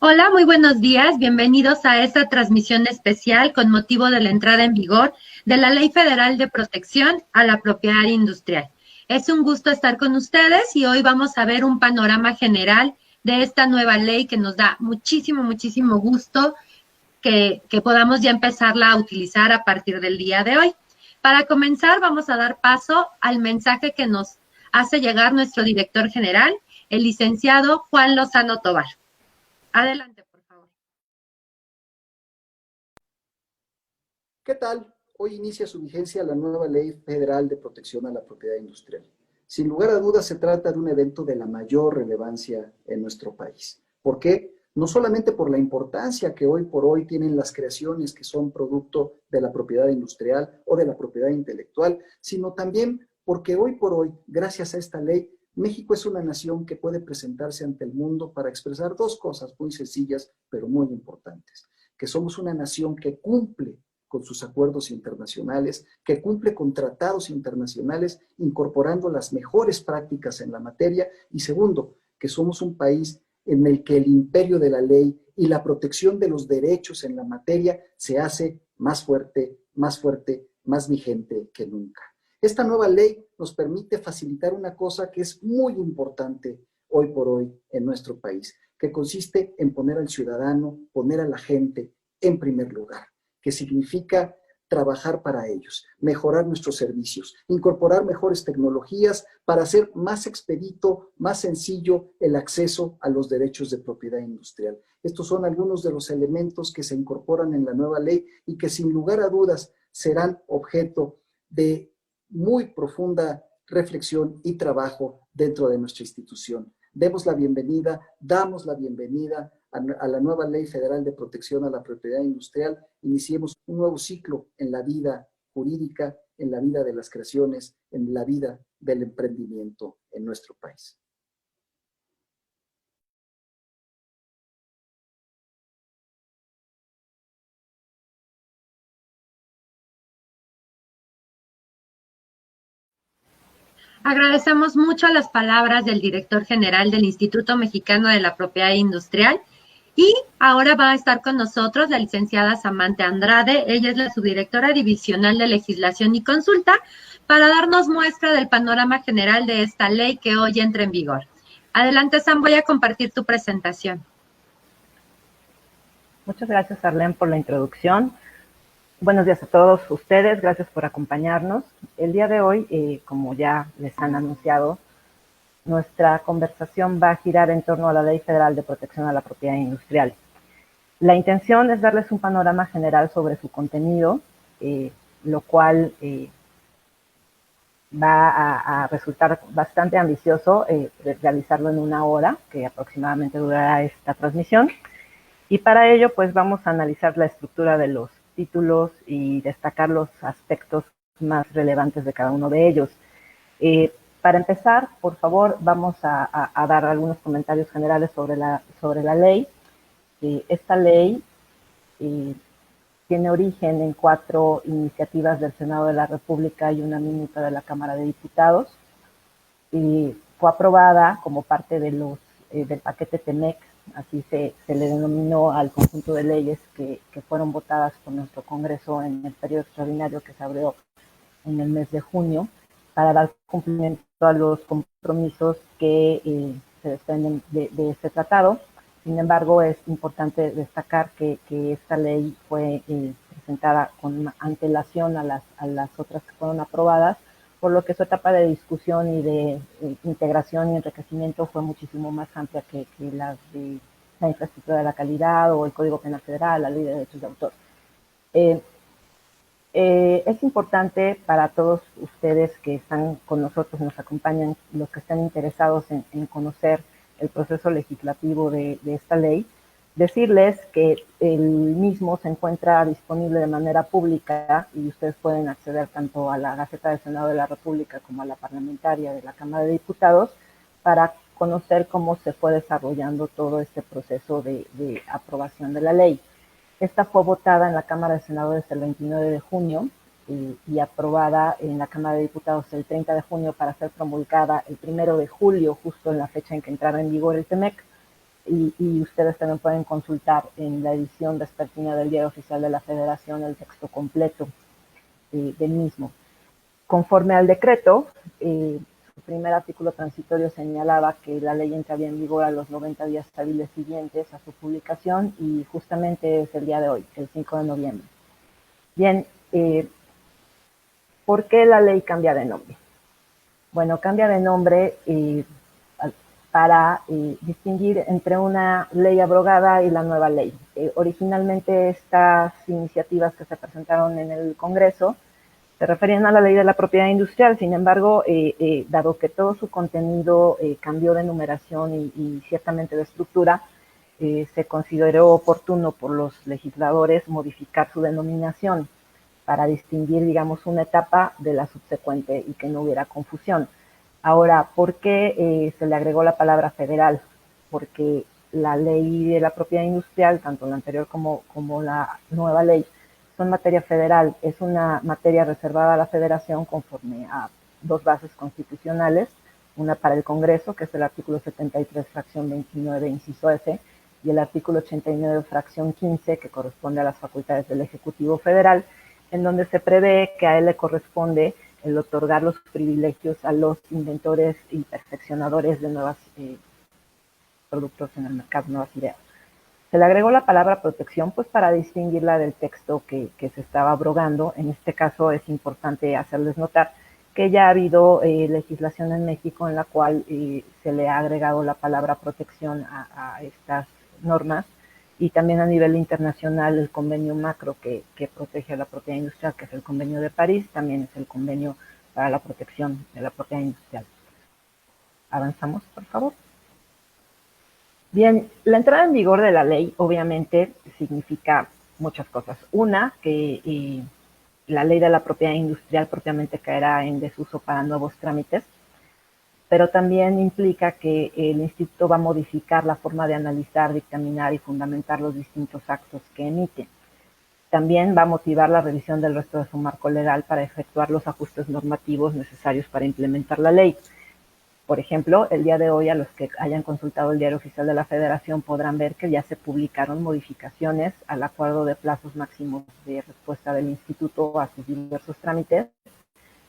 Hola, muy buenos días. Bienvenidos a esta transmisión especial con motivo de la entrada en vigor de la Ley Federal de Protección a la Propiedad Industrial. Es un gusto estar con ustedes y hoy vamos a ver un panorama general de esta nueva ley que nos da muchísimo gusto que podamos ya empezarla a utilizar a partir del día de hoy. Para comenzar, vamos a dar paso al mensaje que nos hace llegar nuestro director general, el licenciado Juan Lozano Tovar. Adelante, por favor. ¿Qué tal? Hoy inicia su vigencia la nueva Ley Federal de Protección a la Propiedad Industrial. Sin lugar a dudas, se trata de un evento de la mayor relevancia en nuestro país. ¿Por qué? No solamente por la importancia que hoy por hoy tienen las creaciones que son producto de la propiedad industrial o de la propiedad intelectual, sino también porque hoy por hoy, gracias a esta ley, México es una nación que puede presentarse ante el mundo para expresar dos cosas muy sencillas, pero muy importantes. Que somos una nación que cumple con sus acuerdos internacionales, que cumple con tratados internacionales, incorporando las mejores prácticas en la materia. Y segundo, que somos un país en el que el imperio de la ley y la protección de los derechos en la materia se hace más fuerte, más vigente que nunca. Esta nueva ley nos permite facilitar una cosa que es muy importante hoy por hoy en nuestro país, que consiste en poner al ciudadano, poner a la gente en primer lugar, que significa trabajar para ellos, mejorar nuestros servicios, incorporar mejores tecnologías para hacer más expedito, más sencillo el acceso a los derechos de propiedad industrial. Estos son algunos de los elementos que se incorporan en la nueva ley y que sin lugar a dudas serán objeto de muy profunda reflexión y trabajo dentro de nuestra institución. Damos la bienvenida a la nueva Ley Federal de Protección a la Propiedad Industrial. Iniciemos un nuevo ciclo en la vida jurídica, en la vida de las creaciones, en la vida del emprendimiento en nuestro país. Agradecemos mucho las palabras del director general del Instituto Mexicano de la Propiedad Industrial. Y ahora va a estar con nosotros la licenciada Samantha Andrade. Ella es la subdirectora divisional de Legislación y Consulta para darnos muestra del panorama general de esta ley que hoy entra en vigor. Adelante, Sam, voy a compartir tu presentación. Muchas gracias, Arlene, por la introducción. Buenos días a todos ustedes, gracias por acompañarnos. El día de hoy, como ya les han anunciado, nuestra conversación va a girar en torno a la Ley Federal de Protección a la Propiedad Industrial. La intención es darles un panorama general sobre su contenido, lo cual va a resultar bastante ambicioso realizarlo en una hora, que aproximadamente durará esta transmisión. Y para ello, pues vamos a analizar la estructura de los títulos y destacar los aspectos más relevantes de cada uno de ellos. Para empezar, por favor, vamos a dar algunos comentarios generales sobre la ley. Esta ley tiene origen en 4 iniciativas del Senado de la República y una minuta de la Cámara de Diputados. Fue aprobada como parte de del paquete TEMEC, así se le denominó al conjunto de leyes que fueron votadas por nuestro Congreso en el periodo extraordinario que se abrió en el mes de junio, para dar cumplimiento a los compromisos que se desprenden de este tratado. Sin embargo, es importante destacar que esta ley fue presentada con antelación a las otras que fueron aprobadas, por lo que su etapa de discusión y de integración y enriquecimiento fue muchísimo más amplia que las de la infraestructura de la calidad o el Código Penal Federal, la Ley de Derechos de Autor. Es importante para todos ustedes que están con nosotros, nos acompañan, los que están interesados en conocer el proceso legislativo de esta ley, decirles que el mismo se encuentra disponible de manera pública y ustedes pueden acceder tanto a la Gaceta del Senado de la República como a la parlamentaria de la Cámara de Diputados para conocer cómo se fue desarrollando todo este proceso de aprobación de la ley. Esta fue votada en la Cámara de Senadores el 29 de junio y aprobada en la Cámara de Diputados el 30 de junio para ser promulgada el 1 de julio, justo en la fecha en que entrara en vigor el TEMEC. y ustedes también pueden consultar en la edición vespertina del Diario Oficial de la Federación el texto completo del mismo. Conforme al decreto, su primer artículo transitorio señalaba que la ley entraría en vigor a los 90 días hábiles siguientes a su publicación y justamente es el día de hoy, el 5 de noviembre. Bien, ¿por qué la ley cambia de nombre? Bueno, cambia de nombre para distinguir entre una ley abrogada y la nueva ley. Originalmente estas iniciativas que se presentaron en el Congreso se referían a la ley de la propiedad industrial, sin embargo, dado que todo su contenido cambió de numeración y ciertamente de estructura, se consideró oportuno por los legisladores modificar su denominación para distinguir, digamos, una etapa de la subsecuente y que no hubiera confusión. Ahora, ¿por qué se le agregó la palabra federal? Porque la ley de la propiedad industrial, tanto la anterior como la nueva ley, son materia federal. Es una materia reservada a la federación conforme a dos bases constitucionales, una para el Congreso, que es el artículo 73, fracción 29, inciso F, y el artículo 89, fracción 15, que corresponde a las facultades del Ejecutivo Federal, en donde se prevé que a él le corresponde el otorgar los privilegios a los inventores y perfeccionadores de nuevos productos en el mercado, nuevas ideas. Se le agregó la palabra protección pues para distinguirla del texto que se estaba abrogando. En este caso es importante hacerles notar que ya ha habido legislación en México en la cual se le ha agregado la palabra protección a estas normas, y también a nivel internacional el convenio macro que protege a la propiedad industrial, que es el convenio de París, también es el convenio para la protección de la propiedad industrial. Avanzamos, por favor. Bien, la entrada en vigor de la ley obviamente significa muchas cosas. Una, que la ley de la propiedad industrial propiamente caerá en desuso para nuevos trámites, pero también implica que el instituto va a modificar la forma de analizar, dictaminar y fundamentar los distintos actos que emite. También va a motivar la revisión del resto de su marco legal para efectuar los ajustes normativos necesarios para implementar la ley. Por ejemplo, el día de hoy, a los que hayan consultado el Diario Oficial de la Federación podrán ver que ya se publicaron modificaciones al acuerdo de plazos máximos de respuesta del instituto a sus diversos trámites,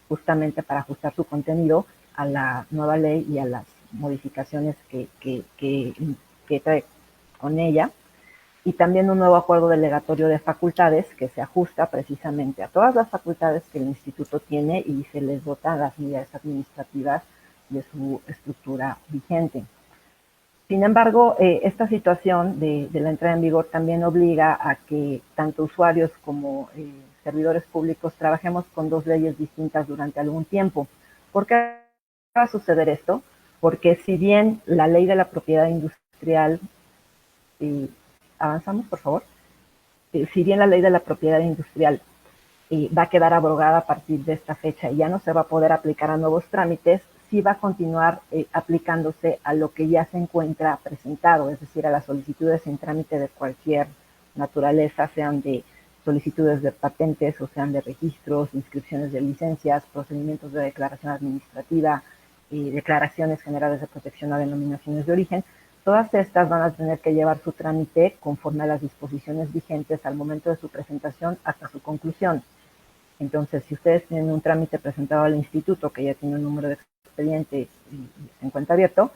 justamente para ajustar su contenido a la nueva ley y a las modificaciones que trae con ella, y también un nuevo acuerdo delegatorio de facultades que se ajusta precisamente a todas las facultades que el instituto tiene y se les dota las medidas administrativas de su estructura vigente. Sin embargo, esta situación de la entrada en vigor también obliga a que tanto usuarios como servidores públicos trabajemos con dos leyes distintas durante algún tiempo. ¿Por qué va a suceder esto? Porque si bien la ley de la propiedad industrial, avanzamos por favor, si bien la ley de la propiedad industrial va a quedar abrogada a partir de esta fecha y ya no se va a poder aplicar a nuevos trámites, sí va a continuar aplicándose a lo que ya se encuentra presentado, es decir, a las solicitudes en trámite de cualquier naturaleza, sean de solicitudes de patentes o sean de registros, inscripciones de licencias, procedimientos de declaración administrativa, declaraciones generales de protección a denominaciones de origen. Todas estas van a tener que llevar su trámite conforme a las disposiciones vigentes al momento de su presentación hasta su conclusión. Entonces, si ustedes tienen un trámite presentado al instituto que ya tiene un número de expediente y se encuentra abierto,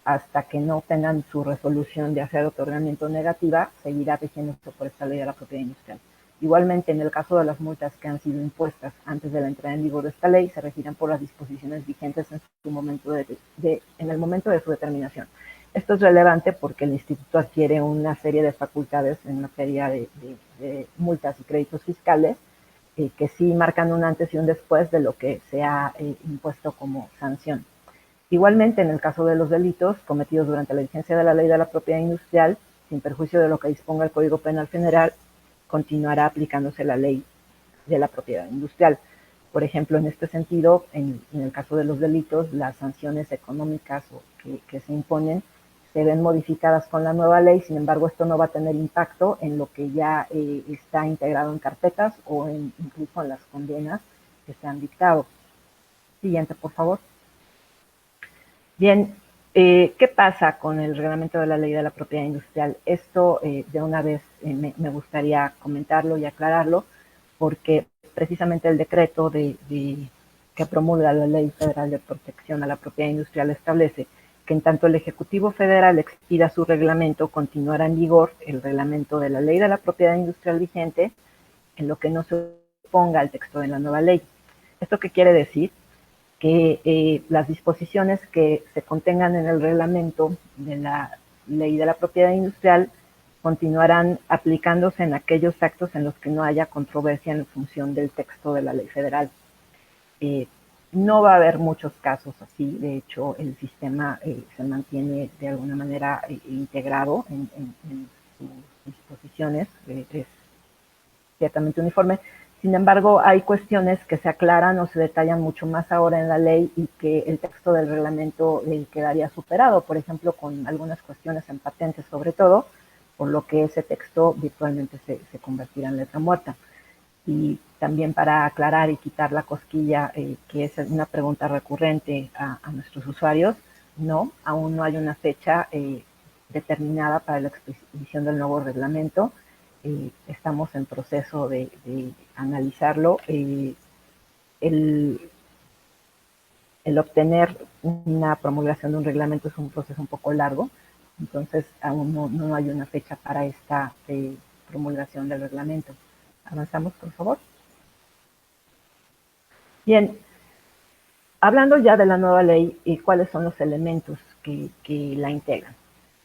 hasta que no tengan su resolución de hacer otorgamiento negativa, seguirá rigiéndose por esta ley de la propiedad industrial. Igualmente, en el caso de las multas que han sido impuestas antes de la entrada en vigor de esta ley, se regirán por las disposiciones vigentes en su momento en el momento de su determinación. Esto es relevante porque el instituto adquiere una serie de facultades en materia de multas y créditos fiscales que sí marcan un antes y un después de lo que se ha impuesto como sanción. Igualmente, en el caso de los delitos cometidos durante la vigencia de la ley de la propiedad industrial, sin perjuicio de lo que disponga el Código Penal Federal, continuará aplicándose la ley de la propiedad industrial. Por ejemplo, en este sentido, en el caso de los delitos, las sanciones económicas que se imponen se ven modificadas con la nueva ley. Sin embargo, esto no va a tener impacto en lo que ya está integrado en carpetas o incluso en las condenas que se han dictado. Siguiente, por favor. Bien, ¿Qué pasa con el reglamento de la ley de la propiedad industrial? Esto de una vez me gustaría comentarlo y aclararlo, porque precisamente el decreto que promulga la Ley Federal de Protección a la Propiedad Industrial establece que en tanto el Ejecutivo Federal expida su reglamento, continuará en vigor el reglamento de la Ley de la Propiedad Industrial vigente, en lo que no se oponga al texto de la nueva ley. ¿Esto qué quiere decir? Que las disposiciones que se contengan en el reglamento de la Ley de la Propiedad Industrial continuarán aplicándose en aquellos actos en los que no haya controversia en función del texto de la ley federal. No va a haber muchos casos así, de hecho el sistema se mantiene de alguna manera integrado en sus disposiciones, es ciertamente uniforme. Sin embargo, hay cuestiones que se aclaran o se detallan mucho más ahora en la ley y que el texto del reglamento quedaría superado, por ejemplo, con algunas cuestiones en patentes sobre todo, por lo que ese texto virtualmente se convertirá en letra muerta. Y también para aclarar y quitar la cosquilla, que es una pregunta recurrente a nuestros usuarios, no, aún no hay una fecha determinada para la expedición del nuevo reglamento. Estamos en proceso de analizarlo. El obtener una promulgación de un reglamento es un proceso un poco largo, entonces aún no hay una fecha para esta promulgación del reglamento. Avanzamos, por favor. Bien, hablando ya de la nueva ley y cuáles son los elementos que la integran.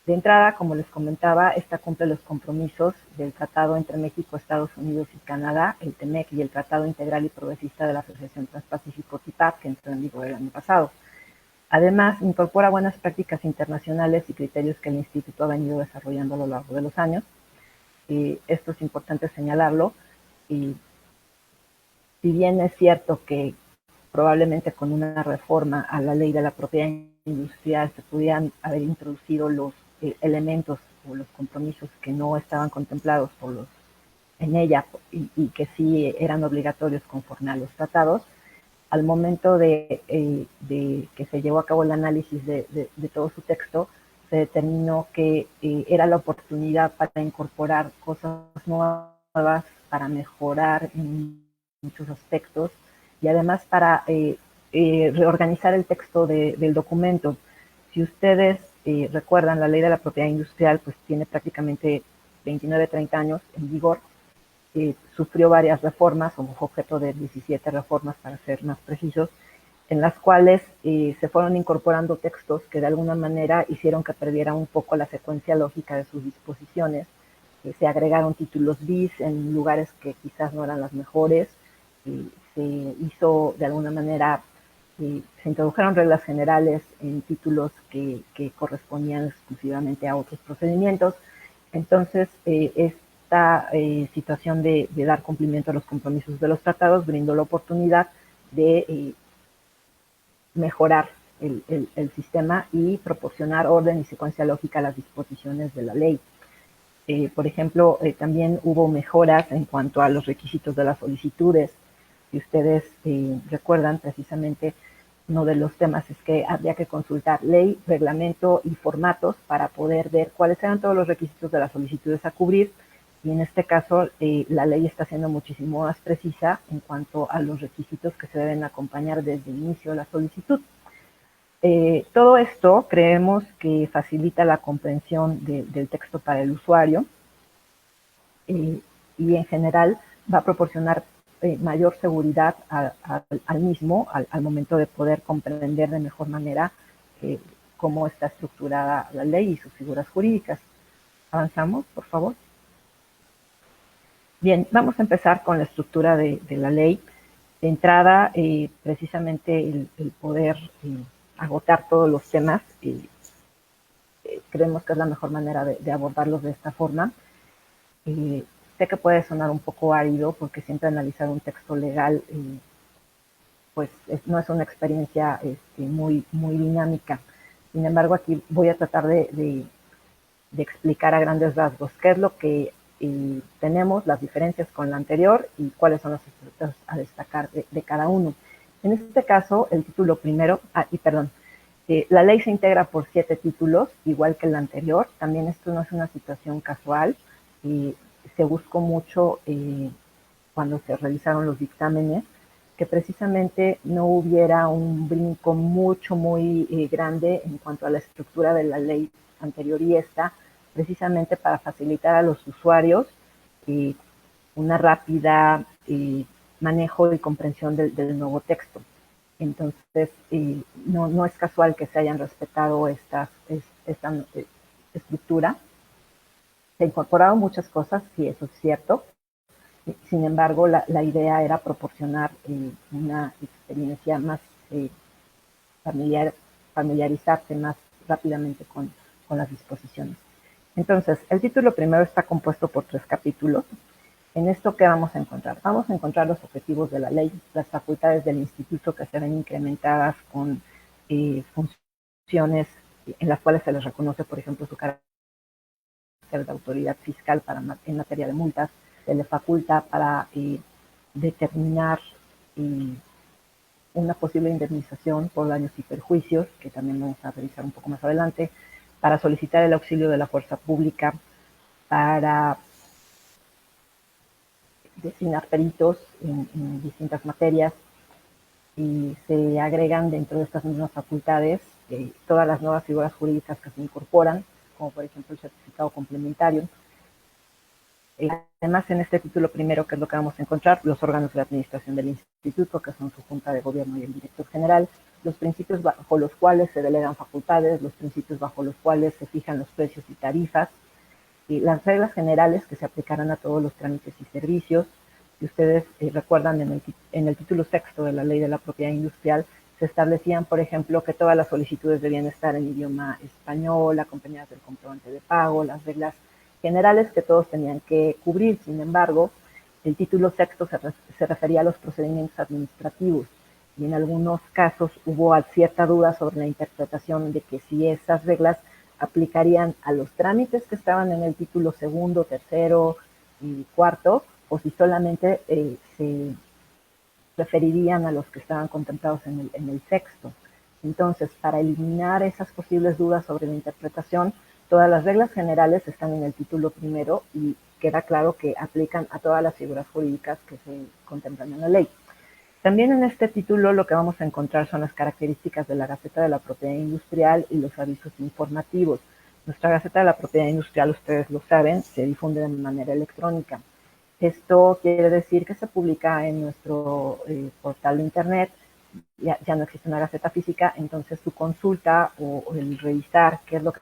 De entrada, como les comentaba, esta cumple los compromisos del Tratado entre México, Estados Unidos y Canadá, el TEMEC, y el Tratado Integral y Progresista de la Asociación Transpacífico TIPAD, que entró en vigor el año pasado. Además, incorpora buenas prácticas internacionales y criterios que el Instituto ha venido desarrollando a lo largo de los años. Esto es importante señalarlo. Si bien es cierto que probablemente con una reforma a la ley de la propiedad industrial se pudieran haber introducido los elementos o los compromisos que no estaban contemplados en ella y que sí eran obligatorios conforme a los tratados, al momento de que se llevó a cabo el análisis de todo su texto, se determinó que era la oportunidad para incorporar cosas nuevas, para mejorar en muchos aspectos y además para reorganizar el texto del documento. Si ustedes recuerdan, la ley de la propiedad industrial pues tiene prácticamente 29, 30 años en vigor. Sufrió varias reformas, o objeto de 17 reformas para ser más precisos, en las cuales se fueron incorporando textos que de alguna manera hicieron que perdiera un poco la secuencia lógica de sus disposiciones. Se agregaron títulos bis en lugares que quizás no eran las mejores. Se hizo de alguna manera, se introdujeron reglas generales en títulos que correspondían exclusivamente a otros procedimientos. Entonces, esta situación de dar cumplimiento a los compromisos de los tratados brindó la oportunidad de mejorar el sistema y proporcionar orden y secuencia lógica a las disposiciones de la ley. Por ejemplo, también hubo mejoras en cuanto a los requisitos de las solicitudes. Si ustedes recuerdan, precisamente uno de los temas es que habría que consultar ley, reglamento y formatos para poder ver cuáles eran todos los requisitos de las solicitudes a cubrir, y en este caso la ley está siendo muchísimo más precisa en cuanto a los requisitos que se deben acompañar desde el inicio de la solicitud. Todo esto creemos que facilita la comprensión del texto para el usuario y en general va a proporcionar mayor seguridad al mismo al momento de poder comprender de mejor manera cómo está estructurada la ley y sus figuras jurídicas. Avanzamos, por favor. Bien, vamos a empezar con la estructura de la ley. De entrada, precisamente el poder agotar todos los temas, creemos que es la mejor manera de abordarlos de esta forma. Sé que puede sonar un poco árido porque siempre analizar un texto legal pues no es una experiencia muy dinámica. Sin embargo, aquí voy a tratar de explicar a grandes rasgos qué es lo que tenemos, las diferencias con la anterior y cuáles son los aspectos a destacar de cada uno. En este caso, el título primero, La ley se integra por 7 títulos, igual que la anterior. También esto no es una situación casual. Se buscó mucho cuando se realizaron los dictámenes que precisamente no hubiera un brinco muy grande en cuanto a la estructura de la ley anterior y esta, precisamente para facilitar a los usuarios una rápida manejo y comprensión del nuevo texto. Entonces, no es casual que se hayan respetado esta estructura. Se incorporaron muchas cosas, sí, eso es cierto. Sin embargo, la idea era proporcionar una experiencia más familiarizarse más rápidamente con las disposiciones. Entonces, el título primero está compuesto por 3 capítulos. En esto, ¿qué vamos a encontrar? Vamos a encontrar los objetivos de la ley, las facultades del instituto que se ven incrementadas con funciones en las cuales se les reconoce, por ejemplo, su carácter de autoridad fiscal en materia de multas, se le faculta para determinar una posible indemnización por daños y perjuicios, que también vamos a revisar un poco más adelante, para solicitar el auxilio de la fuerza pública, para designar peritos en distintas materias, y se agregan dentro de estas mismas facultades todas las nuevas figuras jurídicas que se incorporan, como por ejemplo el certificado complementario. Además, en este título primero, que es lo que vamos a encontrar, los órganos de administración del instituto, que son su junta de gobierno y el director general, los principios bajo los cuales se delegan facultades, los principios bajo los cuales se fijan los precios y tarifas, y las reglas generales que se aplicarán a todos los trámites y servicios. Si ustedes recuerdan, en el título sexto de la Ley de la Propiedad Industrial, se establecían, por ejemplo, que todas las solicitudes debían estar en idioma español, acompañadas del comprobante de pago, las reglas generales que todos tenían que cubrir. Sin embargo, el título sexto se refería a los procedimientos administrativos, y en algunos casos hubo cierta duda sobre la interpretación de que si esas reglas aplicarían a los trámites que estaban en el título segundo, tercero y cuarto, o si solamente se referirían a los que estaban contemplados en el sexto. Entonces, para eliminar esas posibles dudas sobre la interpretación, todas las reglas generales están en el título primero y queda claro que aplican a todas las figuras jurídicas que se contemplan en la ley. También en este título lo que vamos a encontrar son las características de la Gaceta de la Propiedad Industrial y los avisos informativos. Nuestra Gaceta de la Propiedad Industrial, ustedes lo saben, se difunde de manera electrónica. Esto quiere decir que se publica en nuestro portal de internet. Ya no existe una gaceta física, entonces su consulta o el revisar qué es lo que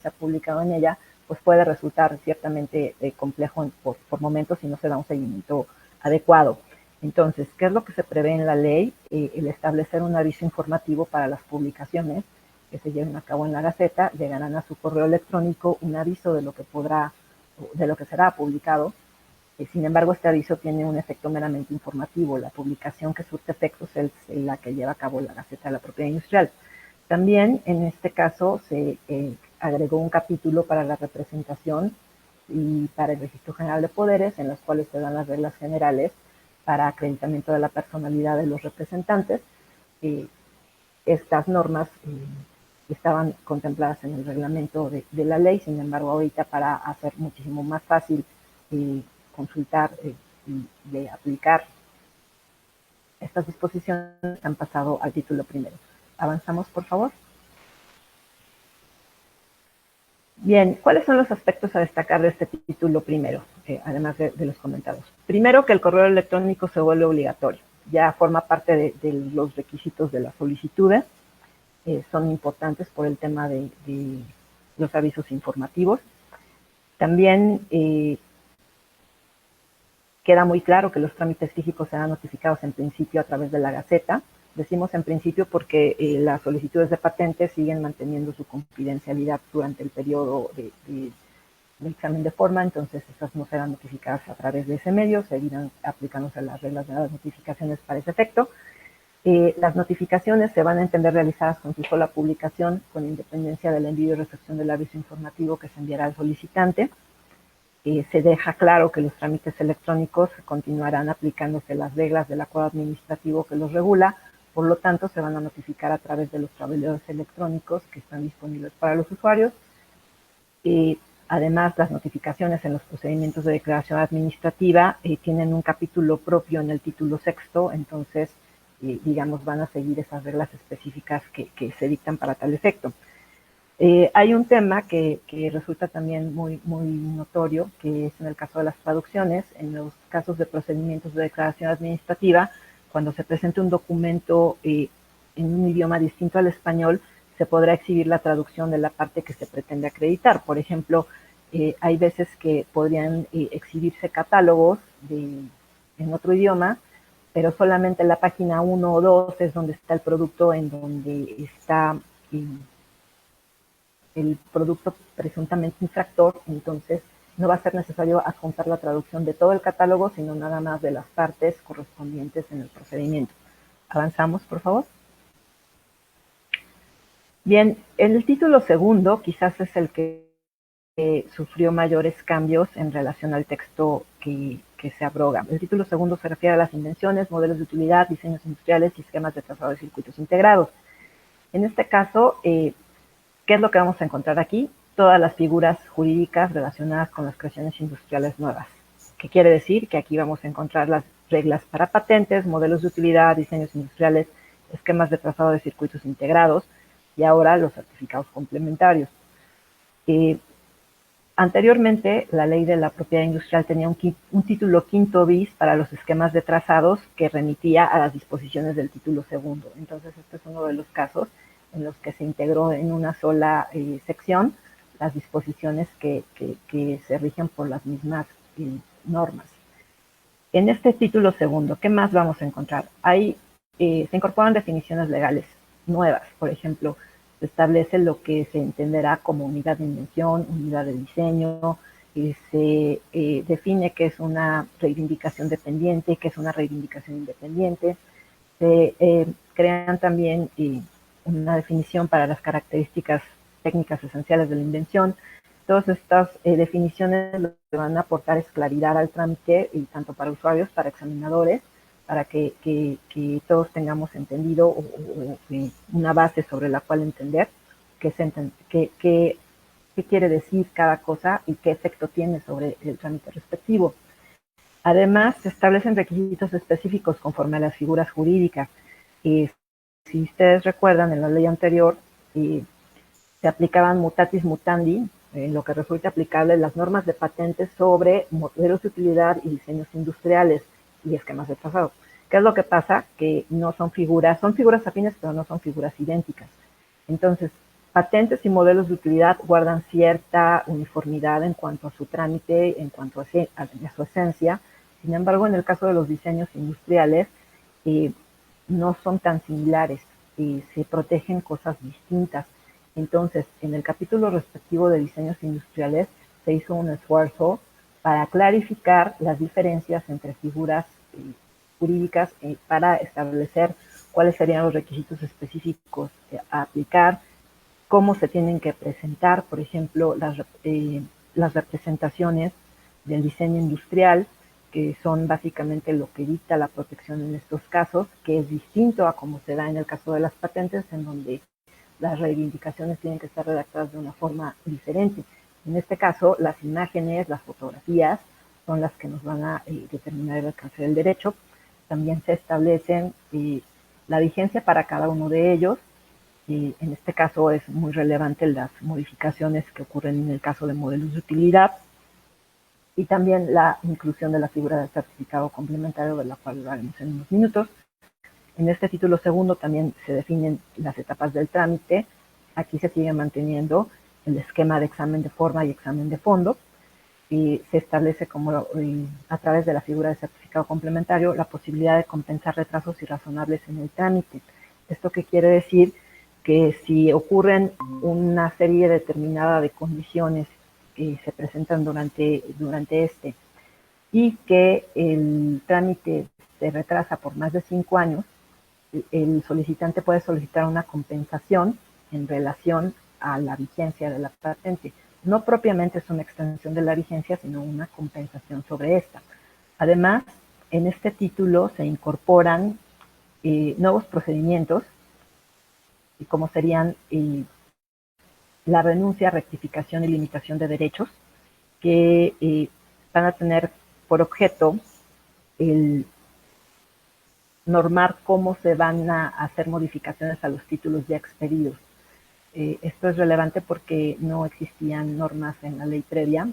se ha publicado en ella, pues puede resultar ciertamente complejo por momentos si no se da un seguimiento adecuado. Entonces, ¿qué es lo que se prevé en la ley? El establecer un aviso informativo para las publicaciones que se lleven a cabo en la Gaceta. Llegarán a su correo electrónico un aviso de lo que será publicado. Sin embargo, este aviso tiene un efecto meramente informativo. La publicación que surte efectos es la que lleva a cabo la Gaceta de la Propiedad Industrial. También, en este caso, se agregó un capítulo para la representación y para el Registro General de Poderes, en los cuales se dan las reglas generales para acreditamiento de la personalidad de los representantes. Estas normas estaban contempladas en el reglamento de la ley. Sin embargo, ahorita, para hacer muchísimo más fácil consultar y de aplicar estas disposiciones, han pasado al título primero. Avanzamos, por favor. Bien, ¿cuáles son los aspectos a destacar de este título primero, además de los comentados? Primero, que el correo electrónico se vuelve obligatorio. Ya forma parte de los requisitos de las solicitudes. Son importantes por el tema de los avisos informativos. También queda muy claro que los trámites físicos serán notificados en principio a través de la Gaceta. Decimos en principio porque las solicitudes de patentes siguen manteniendo su confidencialidad durante el periodo de examen de forma, entonces esas no serán notificadas a través de ese medio, seguirán aplicándose las reglas de las notificaciones para ese efecto. Las notificaciones se van a entender realizadas con su sola publicación, con independencia del envío y recepción del aviso informativo que se enviará al solicitante. Se deja claro que los trámites electrónicos continuarán aplicándose las reglas del acuerdo administrativo que los regula, Por lo tanto, se van a notificar a través de los tabuladores electrónicos que están disponibles para los usuarios. Además, las notificaciones en los procedimientos de declaración administrativa tienen un capítulo propio en el título sexto, entonces, digamos, van a seguir esas reglas específicas que se dictan para tal efecto. Hay un tema que resulta también muy notorio, que es en el caso de las traducciones. En los casos de procedimientos de declaración administrativa, cuando se presenta un documento en un idioma distinto al español, se podrá exhibir la traducción de la parte que se pretende acreditar. Por ejemplo, hay veces que podrían exhibirse catálogos en otro idioma, pero solamente la página 1 o 2 es donde está el producto, en donde está el producto presuntamente infractor. Entonces no va a ser necesario adjuntar la traducción de todo el catálogo, sino nada más de las partes correspondientes en el procedimiento. Avanzamos, por favor. Bien, el título segundo quizás es el que sufrió mayores cambios en relación al texto que se abroga. El título segundo se refiere a las invenciones, modelos de utilidad, diseños industriales y esquemas de trazado de circuitos integrados. En este caso, ¿qué es lo que vamos a encontrar aquí? Todas las figuras jurídicas relacionadas con las creaciones industriales nuevas. ¿Qué quiere decir? Que aquí vamos a encontrar las reglas para patentes, modelos de utilidad, diseños industriales, esquemas de trazado de circuitos integrados y ahora los certificados complementarios. Anteriormente, la ley de la propiedad industrial tenía un título quinto bis para los esquemas de trazados que remitía a las disposiciones del título segundo. Entonces, este es uno de los casos en los que se integró en una sola sección las disposiciones que se rigen por las mismas normas. En este título segundo, ¿qué más vamos a encontrar? Se incorporan definiciones legales nuevas. Por ejemplo, se establece lo que se entenderá como unidad de invención, unidad de diseño, se define qué es una reivindicación dependiente, qué es una reivindicación independiente. Se crean también una definición para las características técnicas esenciales de la invención. Todas estas definiciones lo que van a aportar es claridad al trámite, y tanto para usuarios, para examinadores, para que todos tengamos entendido o una base sobre la cual entender qué quiere decir cada cosa y qué efecto tiene sobre el trámite respectivo. Además, se establecen requisitos específicos conforme a las figuras jurídicas. Si ustedes recuerdan, en la ley anterior se aplicaban mutatis mutandi, en lo que resulta aplicable las normas de patentes sobre modelos de utilidad y diseños industriales y esquemas de trazado. ¿Qué es lo que pasa? Que no son figuras afines, pero no son figuras idénticas. Entonces, patentes y modelos de utilidad guardan cierta uniformidad en cuanto a su trámite, en cuanto a su esencia. Sin embargo, en el caso de los diseños industriales, no son tan similares, se protegen cosas distintas. Entonces, en el capítulo respectivo de diseños industriales se hizo un esfuerzo para clarificar las diferencias entre figuras jurídicas para establecer cuáles serían los requisitos específicos a aplicar, cómo se tienen que presentar, por ejemplo, las representaciones del diseño industrial, que son básicamente lo que dicta la protección en estos casos, que es distinto a como se da en el caso de las patentes, en donde las reivindicaciones tienen que estar redactadas de una forma diferente. En este caso, las imágenes, las fotografías, son las que nos van a determinar el alcance del derecho. También se establecen la vigencia para cada uno de ellos. En este caso es muy relevante las modificaciones que ocurren en el caso de modelos de utilidad y también la inclusión de la figura del certificado complementario, de la cual hablaremos en unos minutos. En este título segundo también se definen las etapas del trámite. Aquí se sigue manteniendo el esquema de examen de forma y examen de fondo. Y se establece como a través de la figura de certificado complementario la posibilidad de compensar retrasos irrazonables en el trámite. ¿Esto qué quiere decir? Que si ocurren una serie determinada de condiciones que se presentan durante este y que el trámite se retrasa por más de 5 años, el solicitante puede solicitar una compensación en relación a la vigencia de la patente. No propiamente es una extensión de la vigencia, sino una compensación sobre esta. Además, en este título se incorporan nuevos procedimientos, y como serían la renuncia, rectificación y limitación de derechos, que van a tener por objeto el normar cómo se van a hacer modificaciones a los títulos ya expedidos. Esto es relevante porque no existían normas en la ley previa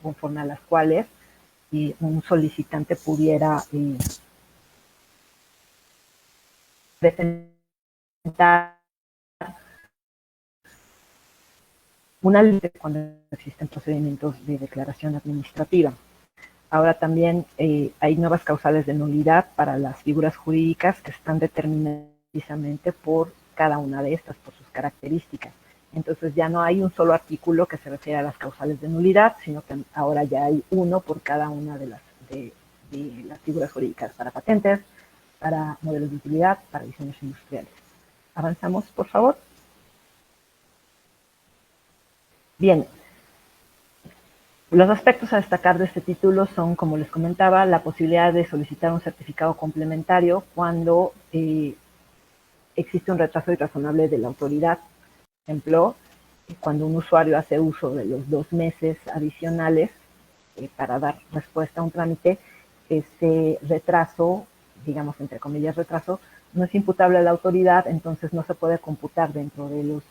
conforme a las cuales un solicitante pudiera presentar una ley cuando existen procedimientos de declaración administrativa. Ahora también hay nuevas causales de nulidad para las figuras jurídicas que están determinadas precisamente por cada una de estas, por sus características. Entonces ya no hay un solo artículo que se refiere a las causales de nulidad, sino que ahora ya hay uno por cada una de las figuras jurídicas, para patentes, para modelos de utilidad, para diseños industriales. Avanzamos, por favor. Bien. Los aspectos a destacar de este título son, como les comentaba, la posibilidad de solicitar un certificado complementario cuando existe un retraso irrazonable de la autoridad. Por ejemplo, cuando un usuario hace uso de los 2 meses adicionales para dar respuesta a un trámite, ese retraso, digamos entre comillas retraso, no es imputable a la autoridad, entonces no se puede computar dentro de los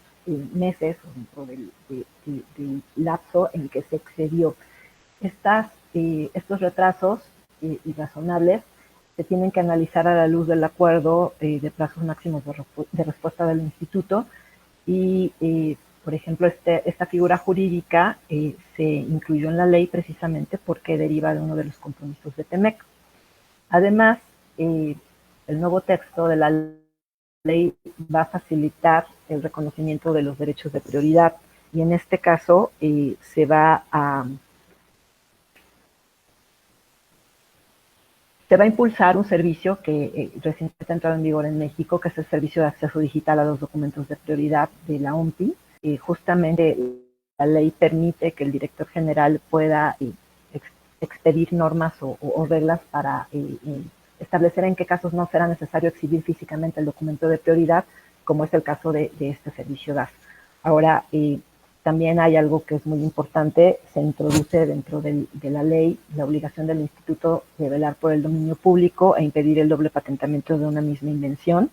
meses o dentro del lapso en que se excedió. Estos retrasos irrazonables se tienen que analizar a la luz del acuerdo de plazos máximos de respuesta del instituto y, por ejemplo, esta figura jurídica se incluyó en la ley precisamente porque deriva de uno de los compromisos de TEMEC. Además, el nuevo texto de la ley va a facilitar el reconocimiento de los derechos de prioridad y en este caso se va a impulsar un servicio que recientemente ha entrado en vigor en México, que es el servicio de acceso digital a los documentos de prioridad de la OMPI. Justamente la ley permite que el director general pueda expedir normas o reglas para establecer en qué casos no será necesario exhibir físicamente el documento de prioridad, como es el caso de este servicio DAS. Ahora, también hay algo que es muy importante, se introduce dentro de la ley la obligación del instituto de velar por el dominio público e impedir el doble patentamiento de una misma invención.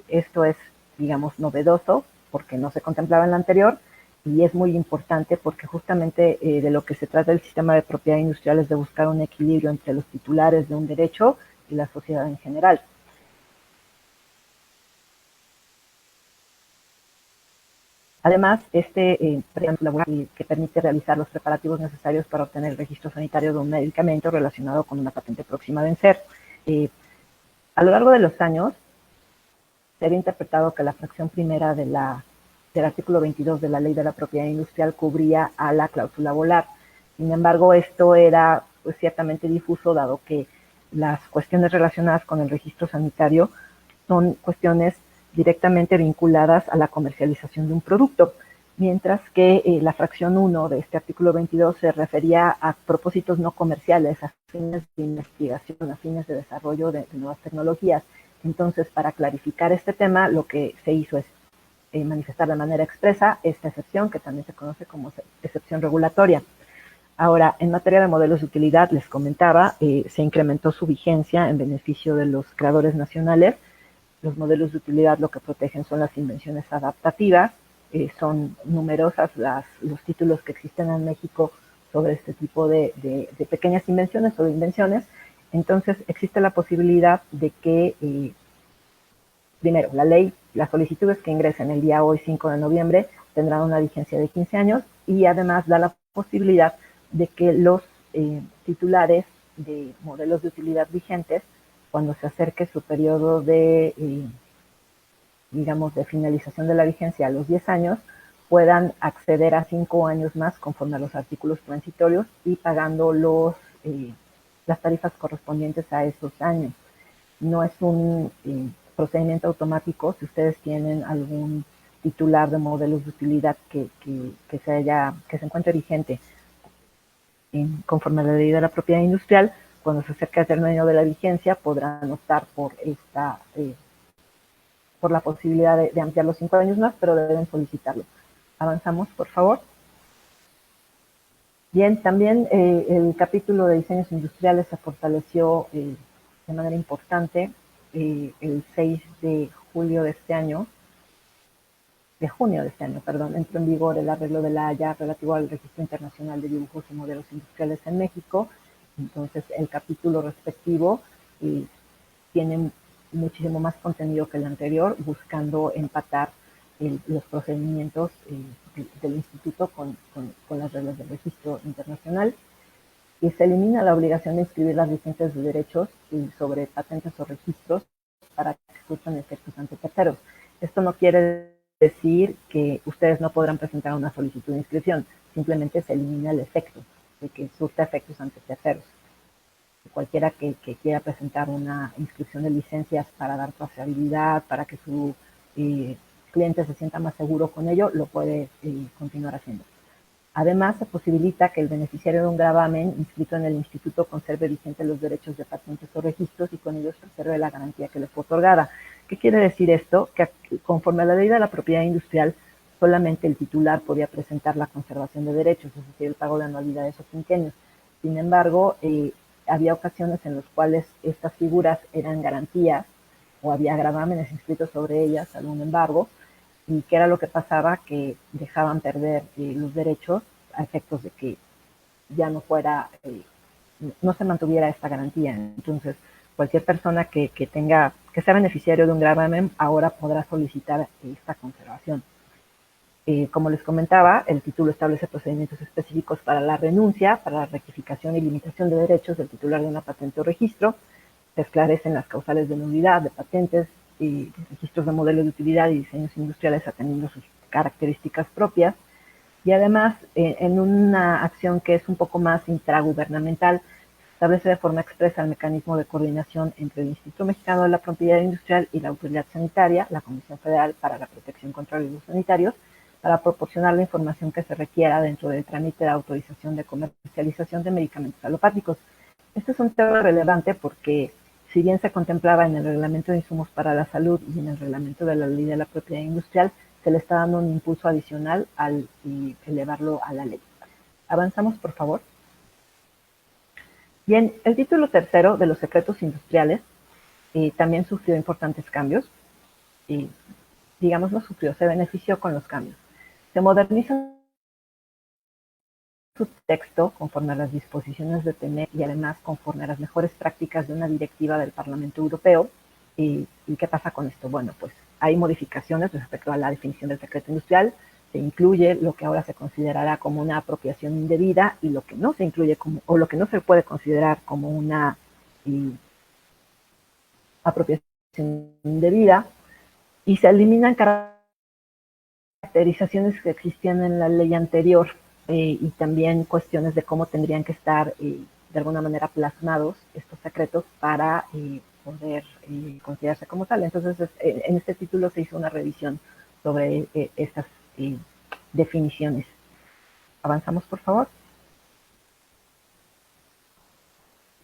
Esto es, digamos, novedoso porque no se contemplaba en la anterior y es muy importante porque justamente de lo que se trata el sistema de propiedad industrial es de buscar un equilibrio entre los titulares de un derecho y la sociedad en general. Además, preámbulo laboral que permite realizar los preparativos necesarios para obtener el registro sanitario de un medicamento relacionado con una patente próxima a vencer. A lo largo de los años, se había interpretado que la fracción primera del artículo 22 de la Ley de la Propiedad Industrial cubría a la cláusula volar. Sin embargo, esto era pues, ciertamente difuso, dado que las cuestiones relacionadas con el registro sanitario son cuestiones directamente vinculadas a la comercialización de un producto, mientras que la fracción 1 de este artículo 22 se refería a propósitos no comerciales, a fines de investigación, a fines de desarrollo de nuevas tecnologías. Entonces, para clarificar este tema, lo que se hizo es manifestar de manera expresa esta excepción, que también se conoce como excepción regulatoria. Ahora, en materia de modelos de utilidad, les comentaba, se incrementó su vigencia en beneficio de los creadores nacionales. Los modelos de utilidad lo que protegen son las invenciones adaptativas. Son numerosas los títulos que existen en México sobre este tipo de pequeñas invenciones o de invenciones. Entonces, existe la posibilidad de que, primero, las solicitudes que ingresen el día hoy, 5 de noviembre, tendrán una vigencia de 15 años y además da la posibilidad de que los titulares de modelos de utilidad vigentes, cuando se acerque su periodo de, digamos, de finalización de la vigencia a los 10 años, puedan acceder a 5 años más conforme a los artículos transitorios y pagando las tarifas correspondientes a esos años. No es un procedimiento automático. Si ustedes tienen algún titular de modelos de utilidad que se encuentre vigente conforme a la ley de la propiedad industrial, cuando se acerque el término de la vigencia, podrán optar por por la posibilidad de ampliar los 5 años más, pero deben solicitarlo. Avanzamos, por favor. Bien, también el capítulo de diseños industriales se fortaleció de manera importante el 6 de junio de este año, perdón, entró en vigor el arreglo de la Haya relativo al Registro Internacional de Dibujos y Modelos Industriales en México. Entonces, el capítulo respectivo tiene muchísimo más contenido que el anterior, buscando empatar los procedimientos del instituto con las reglas del registro internacional. Y se elimina la obligación de inscribir las licencias de derechos sobre patentes o registros para que surtan efectos ante terceros. Esto no quiere decir que ustedes no podrán presentar una solicitud de inscripción, simplemente se elimina el efecto de que surta efectos ante terceros. Cualquiera que quiera presentar una inscripción de licencias para dar trazabilidad, para que su cliente se sienta más seguro con ello, lo puede continuar haciendo. Además, se posibilita que el beneficiario de un gravamen inscrito en el instituto conserve vigentes los derechos de patentes o registros y con ellos preserve la garantía que le fue otorgada. ¿Qué quiere decir esto? Que conforme a la ley de la propiedad industrial, solamente el titular podía presentar la conservación de derechos, es decir, el pago de anualidades o quinquenios. Sin embargo, había ocasiones en las cuales estas figuras eran garantías o había gravámenes inscritos sobre ellas, algún embargo, y qué era lo que pasaba, que dejaban perder los derechos a efectos de que ya no fuera, no se mantuviera esta garantía. Entonces, cualquier persona que sea beneficiario de un gravamen ahora podrá solicitar esta conservación. Como les comentaba, el título establece procedimientos específicos para la renuncia, para la rectificación y limitación de derechos del titular de una patente o registro. Se esclarecen las causales de nulidad de patentes y registros de modelos de utilidad y diseños industriales atendiendo sus características propias. Y además, en una acción que es un poco más intragubernamental, establece de forma expresa el mecanismo de coordinación entre el Instituto Mexicano de la Propiedad Industrial y la Autoridad Sanitaria, la Comisión Federal para la Protección contra Riesgos Sanitarios, para proporcionar la información que se requiera dentro del trámite de autorización de comercialización de medicamentos alopáticos. Este es un tema relevante porque, si bien se contemplaba en el Reglamento de Insumos para la Salud y en el Reglamento de la Ley de la Propiedad Industrial, se le está dando un impulso adicional al elevarlo a la ley. Avanzamos, por favor. Bien, el título tercero de los secretos industriales también sufrió importantes cambios. Digamos, no sufrió, se benefició con los cambios. Se moderniza su texto conforme a las disposiciones de TEMEC y además conforme a las mejores prácticas de una directiva del Parlamento Europeo. ¿Y qué pasa con esto? Bueno, pues hay modificaciones respecto a la definición del secreto industrial. Se incluye lo que ahora se considerará como una apropiación indebida y lo que no se incluye como, o lo que no se puede considerar como una apropiación indebida, y se eliminan caracterizaciones que existían en la ley anterior y también cuestiones de cómo tendrían que estar de alguna manera plasmados estos secretos para poder considerarse como tal. Entonces, en este título se hizo una revisión sobre estas definiciones. Avanzamos, por favor.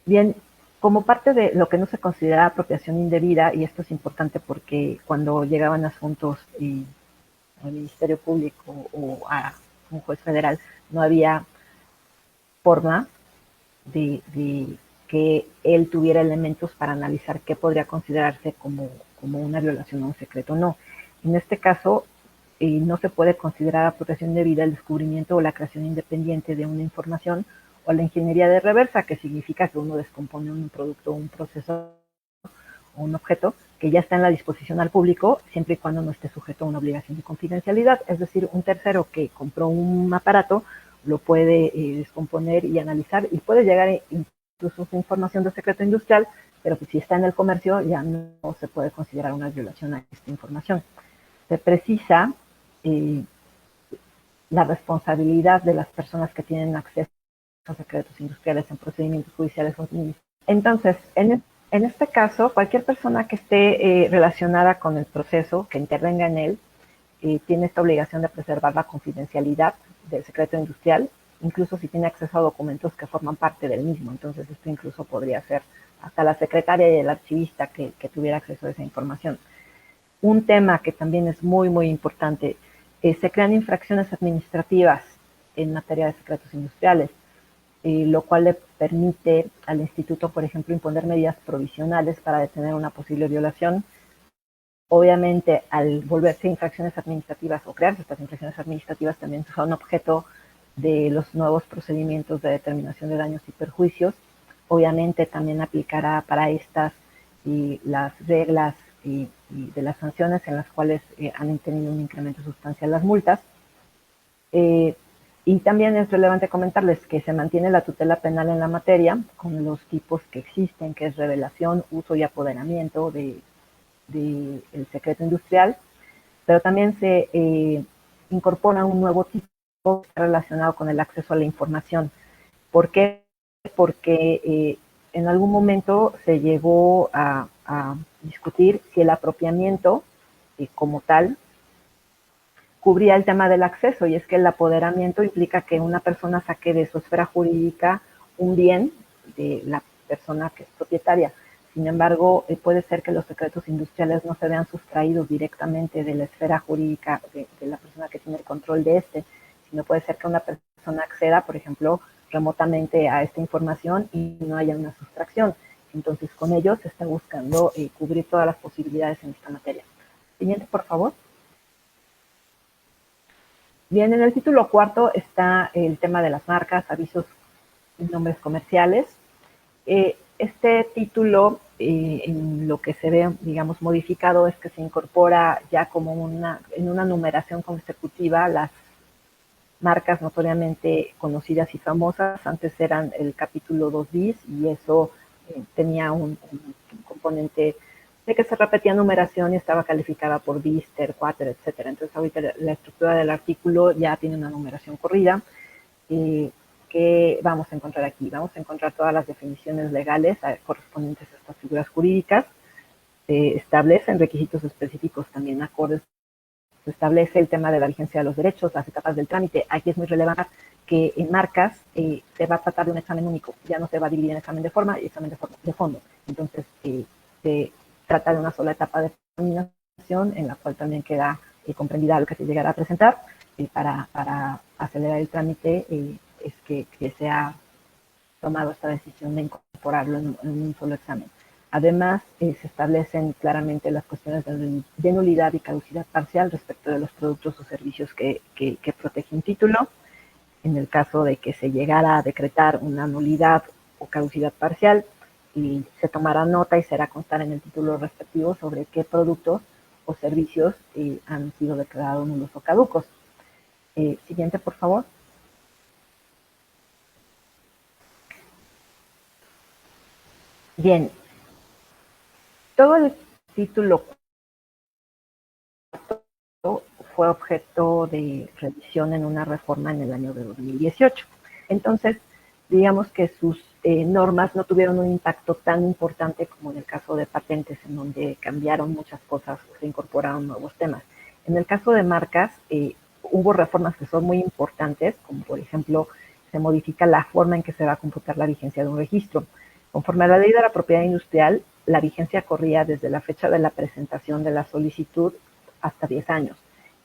Bien, como parte de lo que no se considera apropiación indebida, y esto es importante porque cuando llegaban asuntos al Ministerio Público o a un juez federal, no había forma de que él tuviera elementos para analizar qué podría considerarse como una violación a un secreto o no. En este caso, no se puede considerar apropiación indebida el descubrimiento o la creación independiente de una información o la ingeniería de reversa, que significa que uno descompone un producto, un proceso o un objeto que ya está en la disposición al público, siempre y cuando no esté sujeto a una obligación de confidencialidad. Es decir, un tercero que compró un aparato lo puede descomponer y analizar y puede llegar incluso a información de secreto industrial, pero pues si está en el comercio ya no se puede considerar una violación a esta información. Se precisa la responsabilidad de las personas que tienen acceso a secretos industriales en procedimientos judiciales o administrativos. Entonces, en este caso, cualquier persona que esté relacionada con el proceso, que intervenga en él, tiene esta obligación de preservar la confidencialidad del secreto industrial incluso si tiene acceso a documentos que forman parte del mismo. Entonces esto incluso podría ser hasta la secretaria y el archivista que tuviera acceso a esa información. Un tema que también es muy, muy importante, se crean infracciones administrativas en materia de secretos industriales, lo cual le permite al instituto, por ejemplo, imponer medidas provisionales para detener una posible violación. Obviamente, al volverse infracciones administrativas o crearse estas infracciones administrativas, también son objeto de los nuevos procedimientos de determinación de daños y perjuicios. Obviamente, también aplicará para estas las reglas y de las sanciones en las cuales han tenido un incremento sustancial las multas. Y también es relevante comentarles que se mantiene la tutela penal en la materia con los tipos que existen, que es revelación, uso y apoderamiento del secreto industrial, pero también se incorpora un nuevo tipo relacionado con el acceso a la información. ¿Por qué? Porque en algún momento se llegó a discutir si el apropiamiento como tal cubría el tema del acceso, y es que el apoderamiento implica que una persona saque de su esfera jurídica un bien de la persona que es propietaria. Sin embargo, puede ser que los secretos industriales no se vean sustraídos directamente de la esfera jurídica de la persona que tiene el control de este, sino puede ser que una persona acceda, por ejemplo, remotamente a esta información y no haya una sustracción. Entonces, con ello se está buscando cubrir todas las posibilidades en esta materia. Siguiente, por favor. Bien, en el título cuarto está el tema de las marcas, avisos y nombres comerciales. Este título, en lo que se ve, digamos, modificado es que se incorpora ya como en una numeración consecutiva las marcas notoriamente conocidas y famosas. Antes eran el capítulo 2 bis y eso tenía un componente de que se repetía numeración y estaba calificada por bis, ter, quater, etcétera. Entonces ahorita la estructura del artículo ya tiene una numeración corrida. ¿Qué vamos a encontrar aquí? Vamos a encontrar todas las definiciones legales correspondientes a estas figuras jurídicas. Establecen requisitos específicos también acordes. Se establece el tema de la vigencia de los derechos, las etapas del trámite. Aquí es muy relevante que en marcas se va a tratar de un examen único. Ya no se va a dividir en examen de forma y examen de fondo. Entonces, se trata de una sola etapa de examinación en la cual también queda comprendida lo que se llegará a presentar para acelerar el trámite. Es que se ha tomado esta decisión de incorporarlo en un solo examen. Además, se establecen claramente las cuestiones de nulidad y caducidad parcial respecto de los productos o servicios que protege un título. En el caso de que se llegara a decretar una nulidad o caducidad parcial, y se tomará nota y será constar en el título respectivo sobre qué productos o servicios han sido declarados nulos o caducos. Siguiente, por favor. Bien, todo el título fue objeto de revisión en una reforma en el año de 2018. Entonces, digamos que sus normas no tuvieron un impacto tan importante como en el caso de patentes, en donde cambiaron muchas cosas o se incorporaron nuevos temas. En el caso de marcas, hubo reformas que son muy importantes, como por ejemplo, se modifica la forma en que se va a computar la vigencia de un registro. Conforme a la ley de la propiedad industrial, la vigencia corría desde la fecha de la presentación de la solicitud hasta 10 años.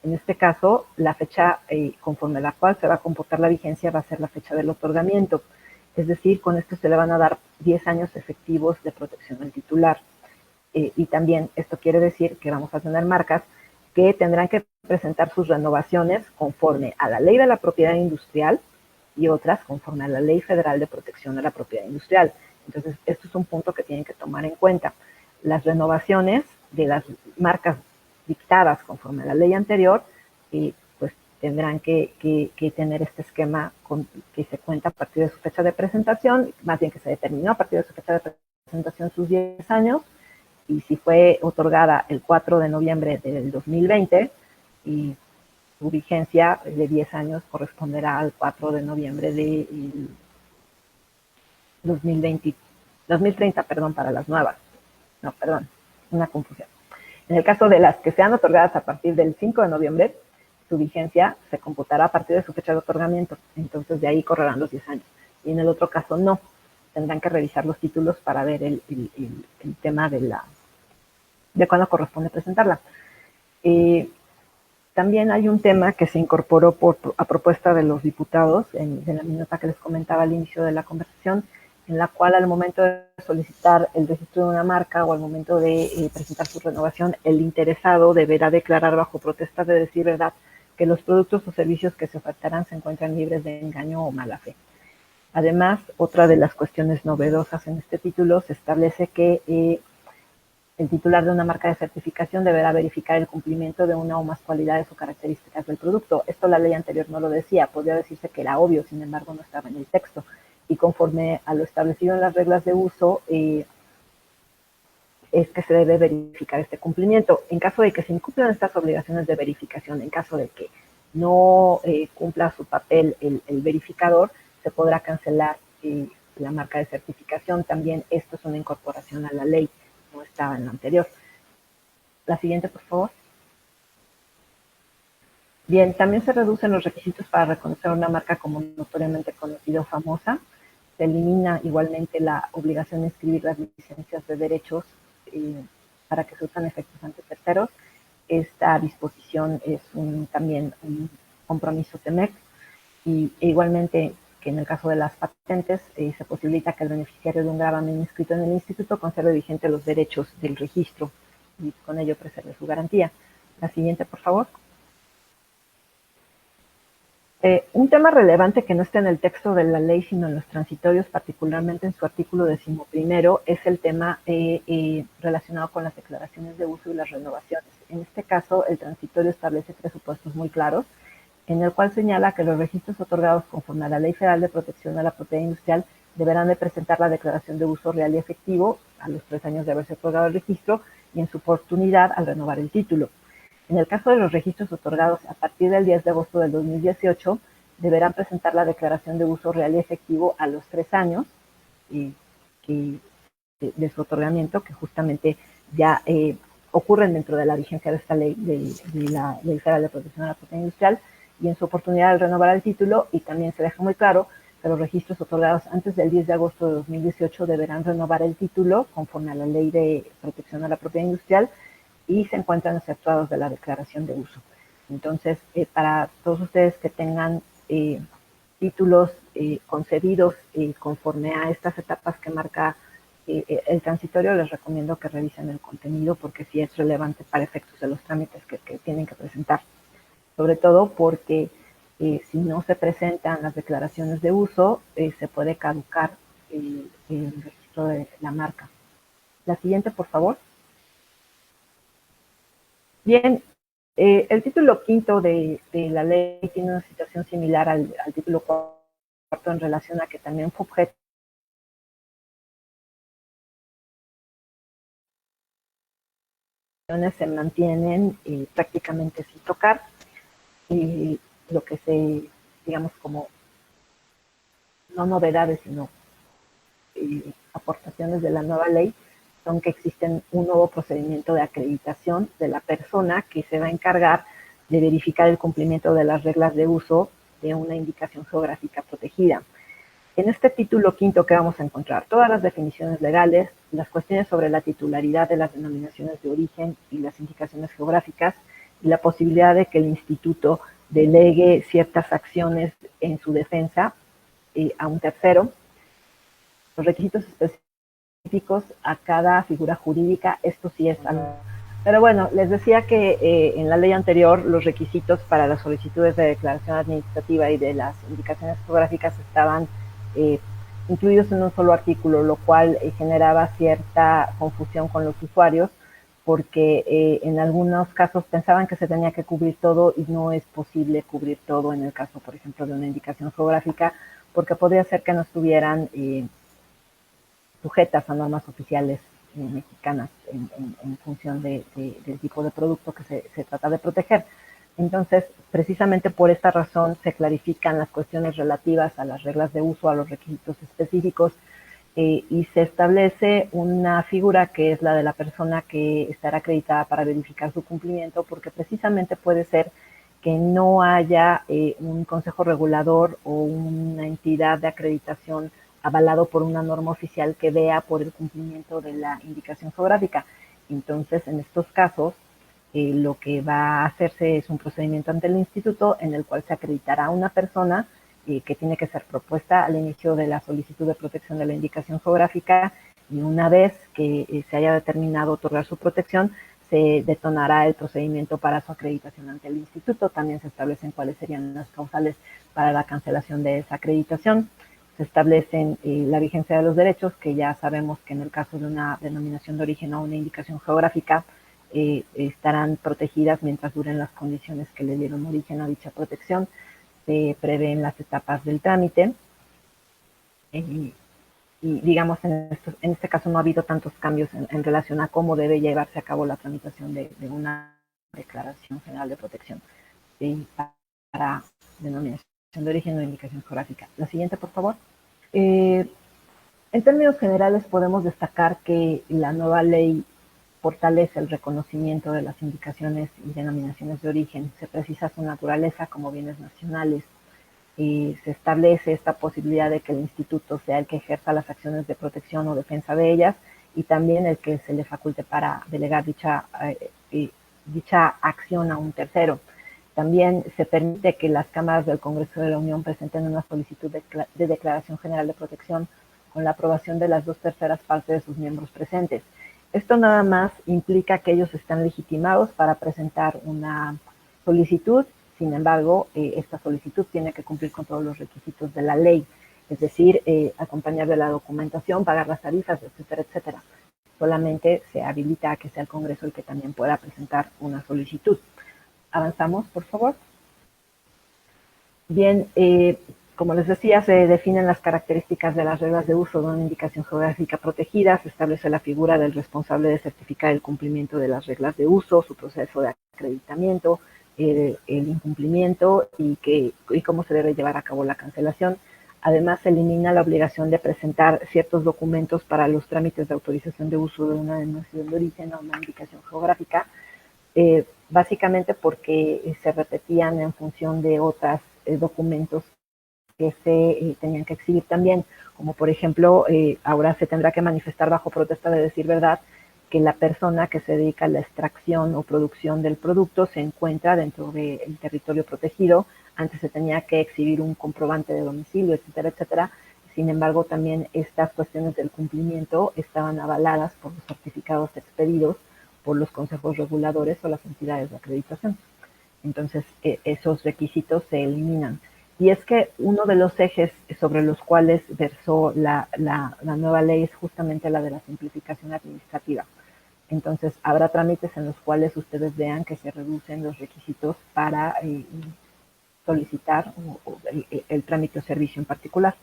En este caso, la fecha conforme a la cual se va a computar la vigencia va a ser la fecha del otorgamiento. Es decir, con esto se le van a dar 10 años efectivos de protección al titular. Y también esto quiere decir que vamos a tener marcas que tendrán que presentar sus renovaciones conforme a la ley de la propiedad industrial y otras conforme a la Ley Federal de Protección a la Propiedad Industrial. Entonces, esto es un punto que tienen que tomar en cuenta. Las renovaciones de las marcas dictadas conforme a la ley anterior, pues tendrán que tener este esquema que se cuenta a partir de su fecha de presentación, más bien que se determinó a partir de su fecha de presentación sus 10 años, y si fue otorgada el 4 de noviembre del 2020, y su vigencia de 10 años corresponderá al 4 de noviembre de 2030, perdón, para las nuevas. No, perdón, una confusión. En el caso de las que sean otorgadas a partir del 5 de noviembre, su vigencia se computará a partir de su fecha de otorgamiento, entonces de ahí correrán los 10 años. Y en el otro caso no, tendrán que revisar los títulos para ver el tema de cuándo corresponde presentarla. También hay un tema que se incorporó a propuesta de los diputados de la minuta que les comentaba al inicio de la conversación, en la cual al momento de solicitar el registro de una marca o al momento de presentar su renovación, el interesado deberá declarar bajo protesta de decir verdad que los productos o servicios que se ofertarán se encuentran libres de engaño o mala fe. Además, otra de las cuestiones novedosas en este título se establece que el titular de una marca de certificación deberá verificar el cumplimiento de una o más cualidades o características del producto. Esto la ley anterior no lo decía, podría decirse que era obvio, sin embargo no estaba en el texto. Y conforme a lo establecido en las reglas de uso, es que se debe verificar este cumplimiento. En caso de que se incumplan estas obligaciones de verificación, en caso de que no cumpla su papel el verificador, se podrá cancelar la marca de certificación. También esto es una incorporación a la ley, no estaba en la anterior. La siguiente, por favor. Bien, también se reducen los requisitos para reconocer una marca como notoriamente conocida o famosa. Se elimina igualmente la obligación de inscribir las licencias de derechos para que surtan efectos ante terceros. Esta disposición es también un compromiso TEMEC e igualmente que en el caso de las patentes se posibilita que el beneficiario de un gravamen inscrito en el instituto conserve vigente los derechos del registro y con ello preserve su garantía. La siguiente, por favor. Un tema relevante que no está en el texto de la ley, sino en los transitorios, particularmente en su artículo 11, es el tema relacionado con las declaraciones de uso y las renovaciones. En este caso, el transitorio establece tres supuestos muy claros, en el cual señala que los registros otorgados conforme a la Ley Federal de Protección a la Propiedad Industrial deberán de presentar la declaración de uso real y efectivo a los 3 años de haberse otorgado el registro y en su oportunidad al renovar el título. En el caso de los registros otorgados a partir del 10 de agosto del 2018, deberán presentar la declaración de uso real y efectivo a los 3 años de su otorgamiento, que justamente ya ocurren dentro de la vigencia de esta ley, de la Ley Federal de Protección a la Propiedad Industrial, y en su oportunidad al renovar el título. Y también se deja muy claro que los registros otorgados antes del 10 de agosto de 2018 deberán renovar el título conforme a la Ley de Protección a la Propiedad Industrial y se encuentran exceptuados de la declaración de uso. Entonces, para todos ustedes que tengan títulos concedidos conforme a estas etapas que marca el transitorio, les recomiendo que revisen el contenido porque sí es relevante para efectos de los trámites que tienen que presentar. Sobre todo porque si no se presentan las declaraciones de uso, se puede caducar el registro de la marca. La siguiente, por favor. Bien, el título quinto de la ley tiene una situación similar al título cuarto en relación a que también fue objeto se mantienen prácticamente sin tocar. Lo que digamos, como no novedades, sino aportaciones de la nueva ley, son que existen un nuevo procedimiento de acreditación de la persona que se va a encargar de verificar el cumplimiento de las reglas de uso de una indicación geográfica protegida. En este título quinto que vamos a encontrar todas las definiciones legales, las cuestiones sobre la titularidad de las denominaciones de origen y las indicaciones geográficas, y la posibilidad de que el instituto delegue ciertas acciones en su defensa a un tercero, los requisitos específicos a cada figura jurídica. Esto sí es algo. Pero bueno, les decía que en la ley anterior los requisitos para las solicitudes de declaración administrativa y de las indicaciones geográficas estaban incluidos en un solo artículo, lo cual generaba cierta confusión con los usuarios, porque en algunos casos pensaban que se tenía que cubrir todo y no es posible cubrir todo en el caso, por ejemplo, de una indicación geográfica, porque podría ser que no estuvieran sujetas a normas oficiales mexicanas en función del tipo de producto que se trata de proteger. Entonces, precisamente por esta razón se clarifican las cuestiones relativas a las reglas de uso, a los requisitos específicos, y se establece una figura que es la de la persona que estará acreditada para verificar su cumplimiento, porque precisamente puede ser que no haya un consejo regulador o una entidad de acreditación avalado por una norma oficial que vea por el cumplimiento de la indicación geográfica. Entonces, en estos casos, lo que va a hacerse es un procedimiento ante el instituto en el cual se acreditará a una persona que tiene que ser propuesta al inicio de la solicitud de protección de la indicación geográfica, y una vez que se haya determinado otorgar su protección, se detonará el procedimiento para su acreditación ante el instituto. También se establecen cuáles serían las causales para la cancelación de esa acreditación. Se establecen la vigencia de los derechos, que ya sabemos que en el caso de una denominación de origen o una indicación geográfica estarán protegidas mientras duren las condiciones que le dieron origen a dicha protección. Se prevén las etapas del trámite. Y digamos, en este caso no ha habido tantos cambios en relación a cómo debe llevarse a cabo la tramitación de una declaración general de protección para denominación de origen o indicación geográfica. La siguiente, por favor. En términos generales, podemos destacar que la nueva ley fortalece el reconocimiento de las indicaciones y denominaciones de origen. Se precisa su naturaleza como bienes nacionales. Se establece esta posibilidad de que el instituto sea el que ejerza las acciones de protección o defensa de ellas, y también el que se le faculte para delegar dicha acción a un tercero. También se permite que las cámaras del Congreso de la Unión presenten una solicitud de declaración general de protección con la aprobación de las 2/3 partes de sus miembros presentes. Esto nada más implica que ellos están legitimados para presentar una solicitud. Sin embargo, esta solicitud tiene que cumplir con todos los requisitos de la ley, es decir, acompañar de la documentación, pagar las tarifas, etcétera, etcétera. Solamente se habilita a que sea el Congreso el que también pueda presentar una solicitud. Avanzamos, por favor. Bien, como les decía, se definen las características de las reglas de uso de una indicación geográfica protegida, se establece la figura del responsable de certificar el cumplimiento de las reglas de uso, su proceso de acreditamiento, el incumplimiento y cómo se debe llevar a cabo la cancelación. Además, se elimina la obligación de presentar ciertos documentos para los trámites de autorización de uso de una denominación de origen o una indicación geográfica, básicamente porque se repetían en función de otros documentos que se tenían que exhibir también, como por ejemplo, ahora se tendrá que manifestar bajo protesta de decir verdad que la persona que se dedica a la extracción o producción del producto se encuentra dentro del territorio protegido. Antes se tenía que exhibir un comprobante de domicilio, etcétera, etcétera. Sin embargo, también estas cuestiones del cumplimiento estaban avaladas por los certificados expedidos por los consejos reguladores o las entidades de acreditación. Entonces, esos requisitos se eliminan. Y es que uno de los ejes sobre los cuales versó la nueva ley es justamente la de la simplificación administrativa. Entonces, habrá trámites en los cuales ustedes vean que se reducen los requisitos para solicitar el trámite o servicio en particular.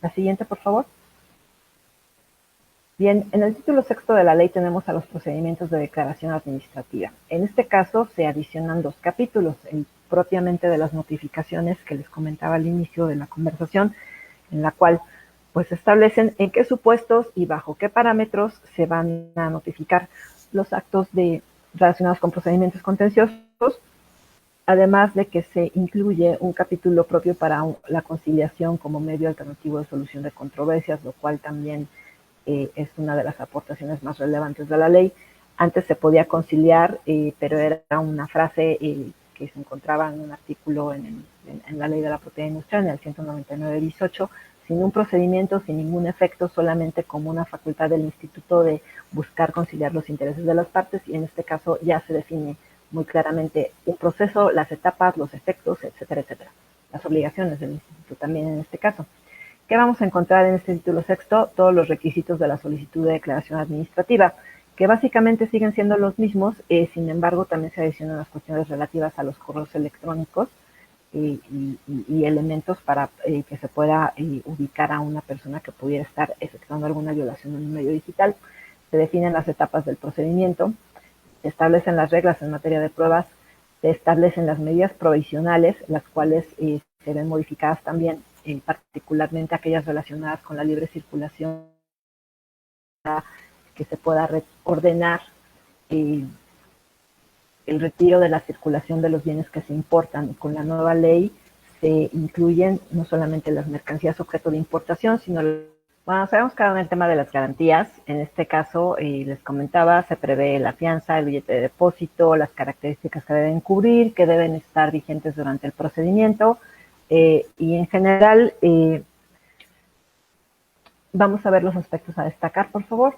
La siguiente, por favor. Bien, en el título sexto de la ley tenemos a los procedimientos de declaración administrativa. En este caso se adicionan 2 capítulos, el propiamente de las notificaciones que les comentaba al inicio de la conversación, en la cual pues establecen en qué supuestos y bajo qué parámetros se van a notificar los actos relacionados con procedimientos contenciosos, además de que se incluye un capítulo propio para la conciliación como medio alternativo de solución de controversias, lo cual también es una de las aportaciones más relevantes de la ley. Antes se podía conciliar, pero era una frase que se encontraba en un artículo en la ley de la propiedad industrial, en el 199-18, sin un procedimiento, sin ningún efecto, solamente como una facultad del instituto de buscar conciliar los intereses de las partes, y en este caso ya se define muy claramente un proceso, las etapas, los efectos, etcétera, etcétera. Las obligaciones del instituto también en este caso. ¿Qué vamos a encontrar en este título sexto? Todos los requisitos de la solicitud de declaración administrativa, que básicamente siguen siendo los mismos, sin embargo también se adicionan las cuestiones relativas a los correos electrónicos y elementos para que se pueda ubicar a una persona que pudiera estar efectuando alguna violación en un medio digital. Se definen las etapas del procedimiento, se establecen las reglas en materia de pruebas, se establecen las medidas provisionales, las cuales se ven modificadas también, particularmente aquellas relacionadas con la libre circulación, que se pueda ordenar el retiro de la circulación de los bienes que se importan. Con la nueva ley se incluyen no solamente las mercancías objeto de importación, sino, bueno, sabemos que en el tema de las garantías, en este caso, les comentaba, se prevé la fianza, el billete de depósito, las características que deben cubrir, que deben estar vigentes durante el procedimiento, y en general, vamos a ver los aspectos a destacar, por favor.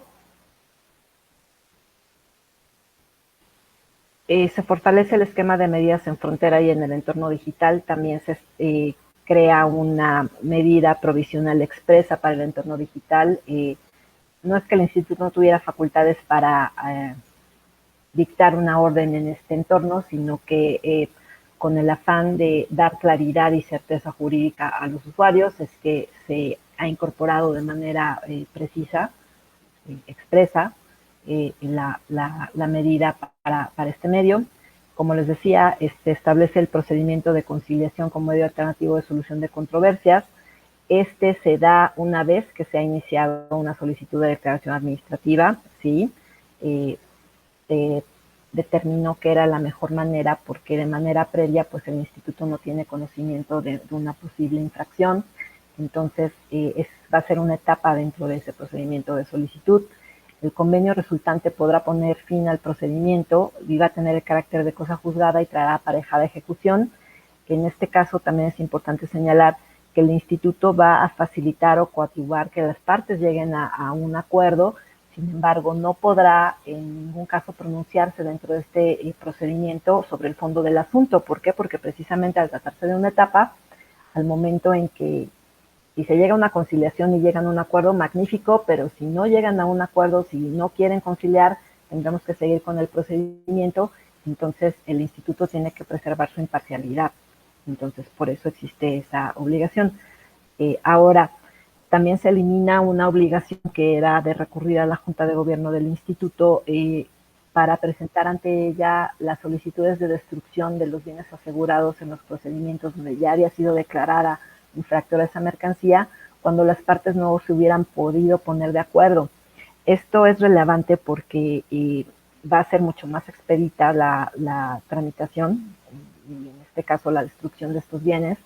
Se fortalece el esquema de medidas en frontera y en el entorno digital. También se crea una medida provisional expresa para el entorno digital. No es que el instituto no tuviera facultades para dictar una orden en este entorno, sino que con el afán de dar claridad y certeza jurídica a los usuarios es que se ha incorporado de manera precisa, expresa, la medida para este medio. Como les decía, establece el procedimiento de conciliación como medio alternativo de solución de controversias. Se da una vez que se ha iniciado una solicitud de declaración administrativa, ¿sí? Se determinó que era la mejor manera porque de manera previa pues el instituto no tiene conocimiento de una posible infracción. Entonces va a ser una etapa dentro de ese procedimiento de solicitud. El convenio resultante podrá poner fin al procedimiento y va a tener el carácter de cosa juzgada y traerá aparejada ejecución. En este caso también es importante señalar que el instituto va a facilitar o coadyuvar que las partes lleguen a un acuerdo. Sin embargo, no podrá en ningún caso pronunciarse dentro de este procedimiento sobre el fondo del asunto. ¿Por qué? Porque precisamente al tratarse de una etapa, al momento en que si se llega a una conciliación y llegan a un acuerdo, magnífico, pero si no llegan a un acuerdo, si no quieren conciliar, tendremos que seguir con el procedimiento. Entonces, el instituto tiene que preservar su imparcialidad. Entonces, por eso existe esa obligación. Ahora, también se elimina una obligación que era de recurrir a la Junta de Gobierno del instituto para presentar ante ella las solicitudes de destrucción de los bienes asegurados en los procedimientos donde ya había sido declarada infractora esa mercancía, cuando las partes no se hubieran podido poner de acuerdo. Esto es relevante porque va a ser mucho más expedita la tramitación, y en este caso la destrucción de estos bienes.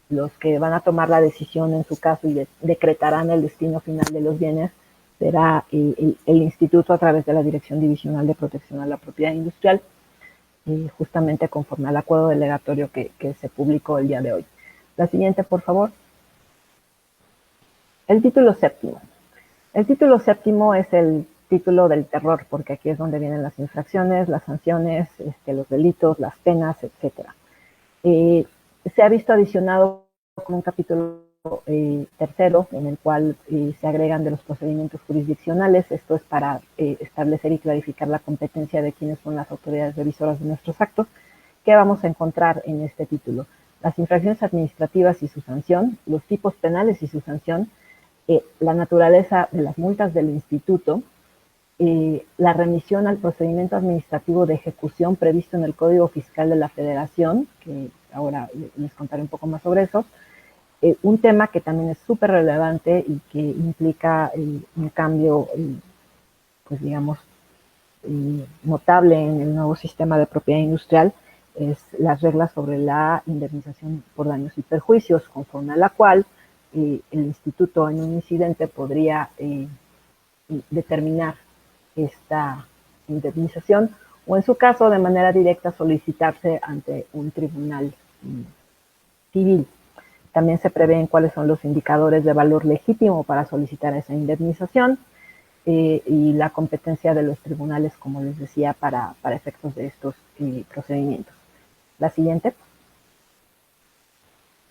Los que van a tomar la decisión en su caso y decretarán el destino final de los bienes será el instituto a través de la Dirección Divisional de Protección a la Propiedad Industrial, justamente conforme al acuerdo delegatorio que se publicó el día de hoy. La siguiente, por favor. El título séptimo. El título séptimo es el título del terror, porque aquí es donde vienen las infracciones, las sanciones, los delitos, las penas, etc. Se ha visto adicionado con un capítulo tercero, en el cual se agregan de los procedimientos jurisdiccionales. Esto es para establecer y clarificar la competencia de quiénes son las autoridades revisoras de nuestros actos. ¿Qué vamos a encontrar en este título? Las infracciones administrativas y su sanción, los tipos penales y su sanción, la naturaleza de las multas del instituto, la remisión al procedimiento administrativo de ejecución previsto en el Código Fiscal de la Federación, que ahora les contaré un poco más sobre eso. Un tema que también es súper relevante y que implica un cambio, pues digamos, notable en el nuevo sistema de propiedad industrial, es las reglas sobre la indemnización por daños y perjuicios, conforme a la cual el instituto en un incidente podría determinar esta indemnización o en su caso de manera directa solicitarse ante un tribunal civil. También se prevén cuáles son los indicadores de valor legítimo para solicitar esa indemnización y la competencia de los tribunales, como les decía, para efectos de estos procedimientos. La siguiente.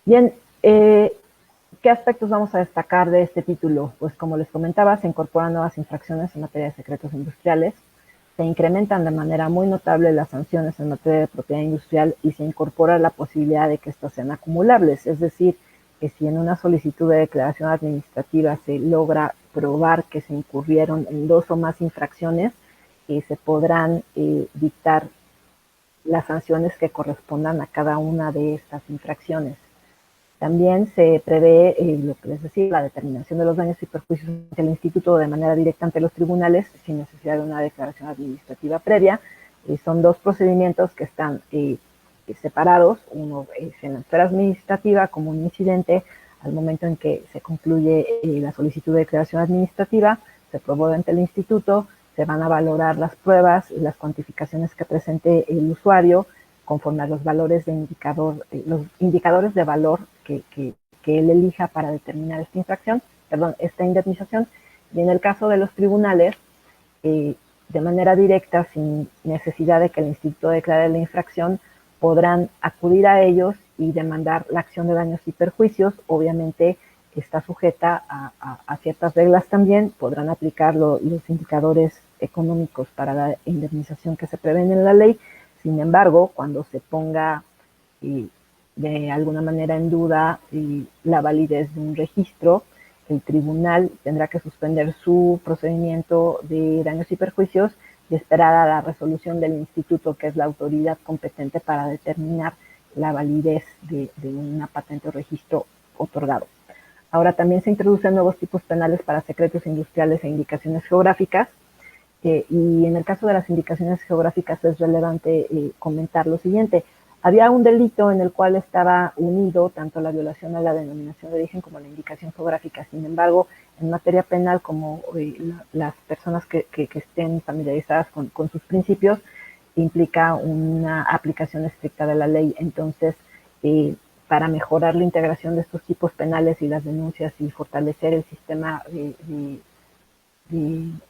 Bien, ¿qué aspectos vamos a destacar de este título? Pues como les comentaba, se incorporan nuevas infracciones en materia de secretos industriales, se incrementan de manera muy notable las sanciones en materia de propiedad industrial y se incorpora la posibilidad de que estas sean acumulables, es decir, que si en una solicitud de declaración administrativa se logra probar que se incurrieron en 2 o más infracciones, se podrán dictar las sanciones que correspondan a cada una de estas infracciones. También se prevé, lo que les decía, la determinación de los daños y perjuicios ante el instituto de manera directa ante los tribunales, sin necesidad de una declaración administrativa previa. Son dos procedimientos que están separados. Uno es en la esfera administrativa como un incidente al momento en que se concluye la solicitud de declaración administrativa, se probó ante el instituto, se van a valorar las pruebas y las cuantificaciones que presente el usuario conforme a los valores de indicador, los indicadores de valor que él elija para determinar esta infracción, perdón, esta indemnización. Y en el caso de los tribunales, de manera directa, sin necesidad de que el instituto declare la infracción, podrán acudir a ellos y demandar la acción de daños y perjuicios. Obviamente está sujeta a ciertas reglas también, podrán aplicar los indicadores económicos para la indemnización que se prevén en la ley. Sin embargo, cuando se ponga de alguna manera en duda la validez de un registro, el tribunal tendrá que suspender su procedimiento de daños y perjuicios y esperar a la resolución del instituto, que es la autoridad competente para determinar la validez de una patente o registro otorgado. Ahora también se introducen nuevos tipos penales para secretos industriales e indicaciones geográficas. Y en el caso de las indicaciones geográficas es relevante comentar lo siguiente. Había un delito en el cual estaba unido tanto la violación a la denominación de origen como la indicación geográfica. Sin embargo, en materia penal, como las personas que estén familiarizadas con sus principios, implica una aplicación estricta de la ley. Entonces, para mejorar la integración de estos tipos penales y las denuncias y fortalecer el sistema en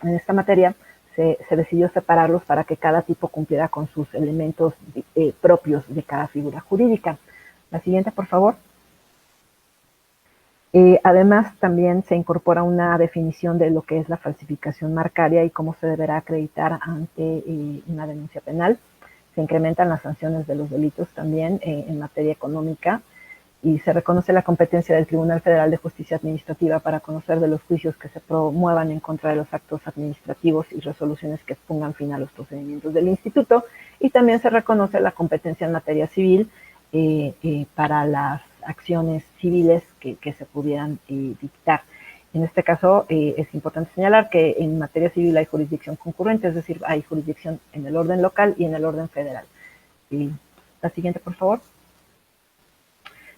esta materia, se decidió separarlos para que cada tipo cumpliera con sus elementos propios de cada figura jurídica. La siguiente, por favor. Además, también se incorpora una definición de lo que es la falsificación marcaria y cómo se deberá acreditar ante una denuncia penal. Se incrementan las sanciones de los delitos también en materia económica y se reconoce la competencia del Tribunal Federal de Justicia Administrativa para conocer de los juicios que se promuevan en contra de los actos administrativos y resoluciones que pongan fin a los procedimientos del instituto, y también se reconoce la competencia en materia civil para las acciones civiles que se pudieran dictar. En este caso, es importante señalar que en materia civil hay jurisdicción concurrente, es decir, hay jurisdicción en el orden local y en el orden federal. La siguiente, por favor.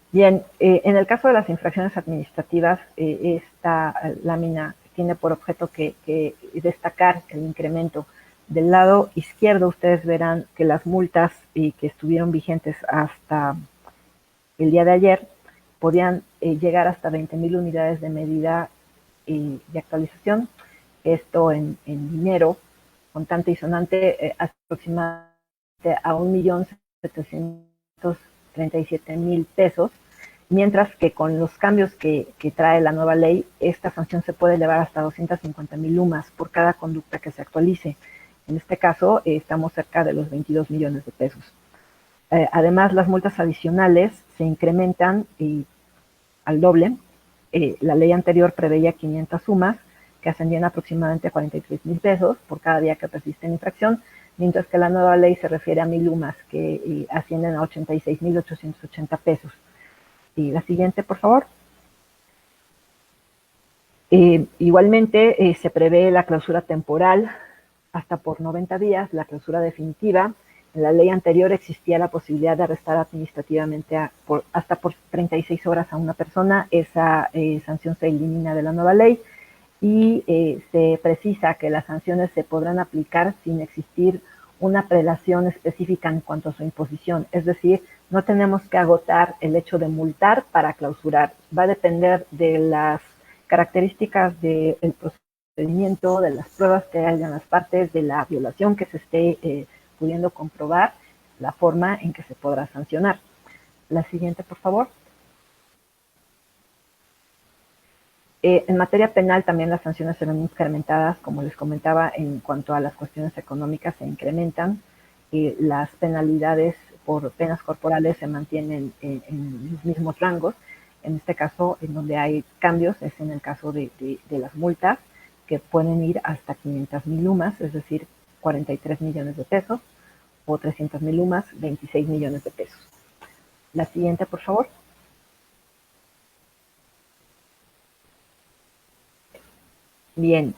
Bien, en el caso de las infracciones administrativas, esta lámina tiene por objeto que destacar el incremento. Del lado izquierdo ustedes verán que las multas que estuvieron vigentes hasta el día de ayer podían llegar hasta 20,000 unidades de medida de actualización. Esto en dinero, contante y sonante, aproximadamente a 1,737,000 pesos, mientras que con los cambios que trae la nueva ley, esta sanción se puede elevar hasta 250,000 UMAS por cada conducta que se actualice. En este caso, estamos cerca de los 22 millones de pesos. Además, las multas adicionales se incrementan al doble. La ley anterior preveía 500 UMAS, que ascendían aproximadamente a 43,000 pesos por cada día que persiste en infracción, mientras que la nueva ley se refiere a 1,000 UMAS, que ascienden a 86,880 pesos. Y la siguiente, por favor. Igualmente, se prevé la clausura temporal hasta por 90 días, la clausura definitiva. En la ley anterior existía la posibilidad de arrestar administrativamente hasta por 36 horas a una persona. Esa sanción se elimina de la nueva ley y se precisa que las sanciones se podrán aplicar sin existir una prelación específica en cuanto a su imposición. Es decir, no tenemos que agotar el hecho de multar para clausurar. Va a depender de las características del procedimiento, de las pruebas que hayan las partes, de la violación que se esté pudiendo comprobar, la forma en que se podrá sancionar. La siguiente, por favor. En materia penal también las sanciones serán incrementadas, como les comentaba, en cuanto a las cuestiones económicas se incrementan. Las penalidades por penas corporales se mantienen en los mismos rangos. En este caso, en donde hay cambios, es en el caso de las multas, que pueden ir hasta 500,000 UMAS, es decir, 43 millones de pesos, o 300,000 UMAS, 26 millones de pesos. La siguiente, por favor. Bien.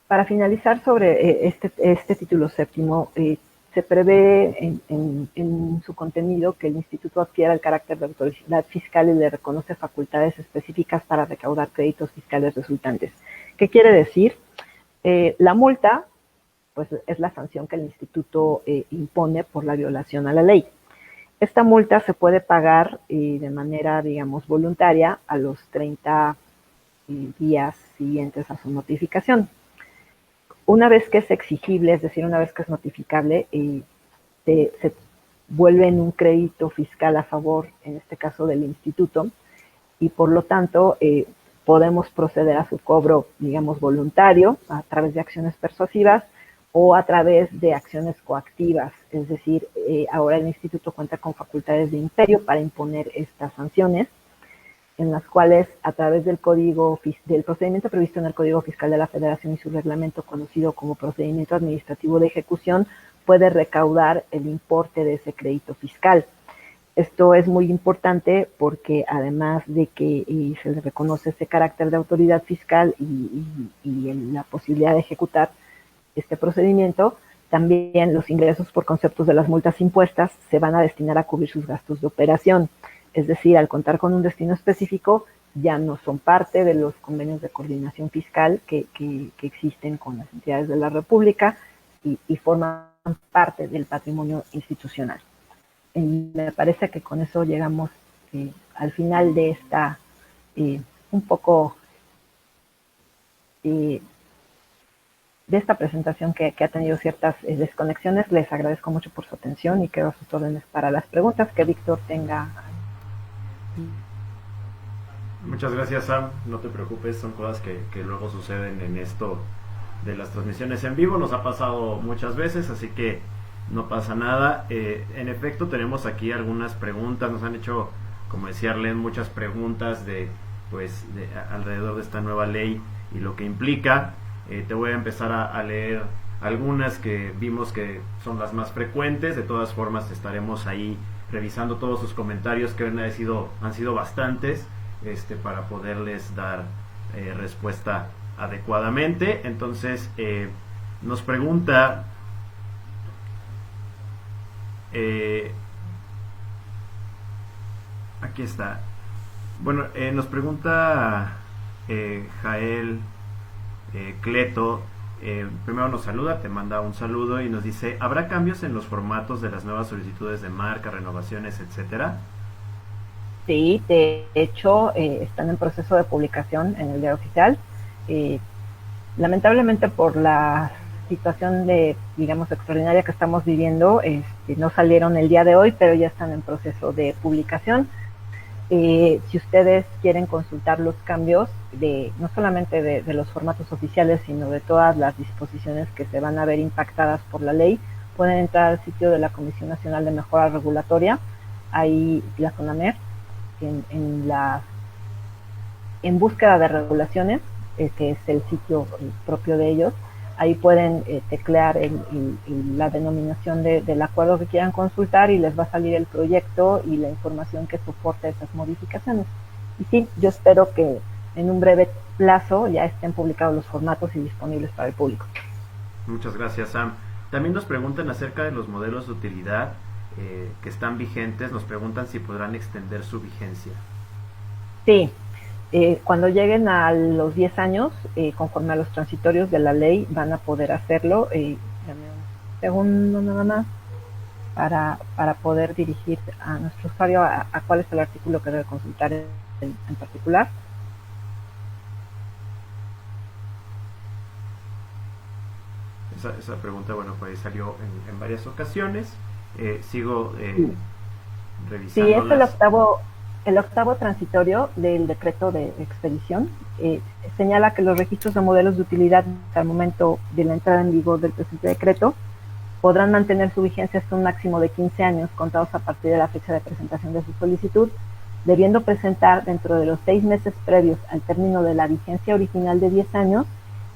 Para finalizar sobre este título séptimo, se prevé en su contenido que el instituto adquiera el carácter de autoridad fiscal y le reconoce facultades específicas para recaudar créditos fiscales resultantes. ¿Qué quiere decir? La multa, pues, es la sanción que el instituto impone por la violación a la ley. Esta multa se puede pagar de manera, digamos, voluntaria a los 30 días siguientes a su notificación. Una vez que es exigible, es decir, una vez que es notificable, se vuelve en un crédito fiscal a favor, en este caso del instituto, y por lo tanto podemos proceder a su cobro, digamos, voluntario, a través de acciones persuasivas o a través de acciones coactivas, es decir, ahora el instituto cuenta con facultades de imperio para imponer estas sanciones, en las cuales a través del procedimiento previsto en el Código Fiscal de la Federación y su reglamento conocido como procedimiento administrativo de ejecución, puede recaudar el importe de ese crédito fiscal. Esto es muy importante porque además de que se le reconoce ese carácter de autoridad fiscal y la posibilidad de ejecutar este procedimiento, también los ingresos por conceptos de las multas impuestas se van a destinar a cubrir sus gastos de operación. Es decir, al contar con un destino específico, ya no son parte de los convenios de coordinación fiscal que existen con las entidades de la República y forman parte del patrimonio institucional. Y me parece que con eso llegamos al final de esta un poco de esta presentación que ha tenido ciertas desconexiones. Les agradezco mucho por su atención y quedo a sus órdenes para las preguntas que Víctor tenga. Muchas gracias, Sam. No te preocupes, son cosas que luego suceden en esto de las transmisiones en vivo. Nos ha pasado muchas veces, así que no pasa nada. En efecto, tenemos aquí algunas preguntas. Nos han hecho, como decía Arlene, muchas preguntas alrededor de esta nueva ley y lo que implica. Te voy a empezar a leer algunas que vimos que son las más frecuentes. De todas formas, estaremos ahí revisando todos sus comentarios, que han sido bastantes, para poderles dar respuesta adecuadamente. Entonces, nos pregunta aquí está. Bueno, nos pregunta Jael Cleto. Primero nos saluda, te manda un saludo y nos dice: ¿habrá cambios en los formatos de las nuevas solicitudes de marca, renovaciones, etcétera? Sí, de hecho están en proceso de publicación en el Diario Oficial. Lamentablemente, por la situación digamos, extraordinaria que estamos viviendo, no salieron el día de hoy, pero ya están en proceso de publicación. Si ustedes quieren consultar los cambios no solamente de los formatos oficiales, sino de todas las disposiciones que se van a ver impactadas por la ley, pueden entrar al sitio de la Comisión Nacional de Mejora Regulatoria, ahí la CONAMER, en búsqueda de regulaciones, que es el sitio propio de ellos. Ahí pueden teclear la denominación del acuerdo que quieran consultar y les va a salir el proyecto y la información que soporta esas modificaciones. Y sí, yo espero que en un breve plazo ya estén publicados los formatos y disponibles para el público. Muchas gracias, Sam. También nos preguntan acerca de los modelos de utilidad que están vigentes. Nos preguntan si podrán extender su vigencia. Sí. Cuando lleguen a los 10 años, conforme a los transitorios de la ley, van a poder hacerlo. Dame un segundo nada más para poder dirigir a nuestro usuario a cuál es el artículo que debe consultar en particular. Esa pregunta, bueno, pues salió en varias ocasiones. Sigo revisando. Sí, es el octavo transitorio del decreto de expedición. Señala que los registros de modelos de utilidad al momento de la entrada en vigor del presente decreto podrán mantener su vigencia hasta un máximo de 15 años contados a partir de la fecha de presentación de su solicitud, debiendo presentar dentro de los 6 meses previos al término de la vigencia original de 10 años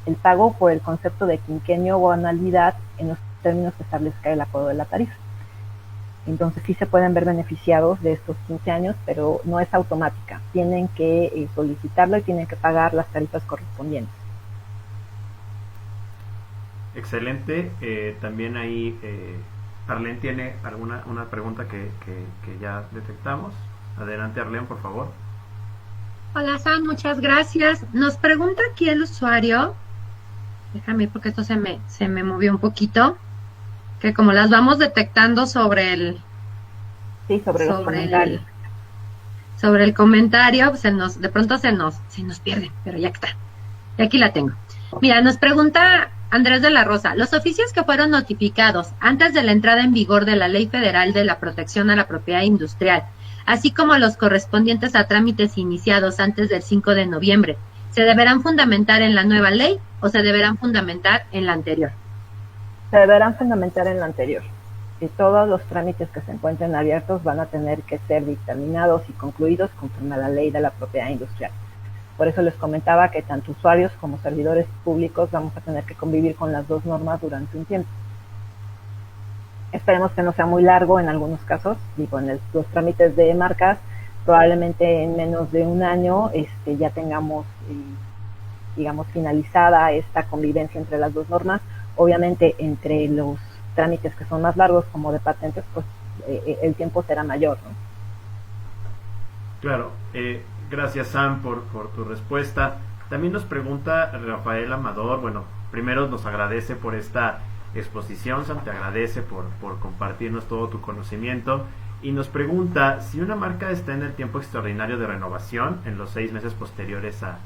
el pago por el concepto de quinquenio o anualidad en los términos que establezca el acuerdo de la tarifa. Entonces sí se pueden ver beneficiados de estos 15 años, pero no es automática. Tienen que solicitarlo y tienen que pagar las tarifas correspondientes. excelente. También ahí Arlene tiene una pregunta que ya detectamos. Adelante, Arlene, por favor. Hola Sam, muchas gracias. Nos pregunta aquí el usuario, déjame ir porque esto se me movió un poquito, que como las vamos detectando sobre Sí, sobre los comentarios. sobre el comentario, pues de pronto se nos pierde, pero ya está. Y aquí la tengo. Mira, nos pregunta Andrés de la Rosa, los oficios que fueron notificados antes de la entrada en vigor de la Ley Federal de la Protección a la Propiedad Industrial, así como los correspondientes a trámites iniciados antes del 5 de noviembre, ¿se deberán fundamentar en la nueva ley o se deberán fundamentar en la anterior? Se deberán fundamentar en la anterior. Y todos los trámites que se encuentren abiertos van a tener que ser dictaminados y concluidos conforme a la Ley de la Propiedad Industrial. Por eso les comentaba que tanto usuarios como servidores públicos vamos a tener que convivir con las dos normas durante un tiempo. Esperemos que no sea muy largo en algunos casos. Digo, en los trámites de marcas, probablemente en menos de un año ya tengamos, digamos, finalizada esta convivencia entre las dos normas. Obviamente, entre los trámites que son más largos, como de patentes, pues el tiempo será mayor, ¿no? Claro, gracias Sam por tu respuesta. También nos pregunta Rafael Amador, bueno, primero nos agradece por esta exposición, Sam, te agradece por compartirnos todo tu conocimiento, y nos pregunta si una marca está en el tiempo extraordinario de renovación en los 6 meses posteriores a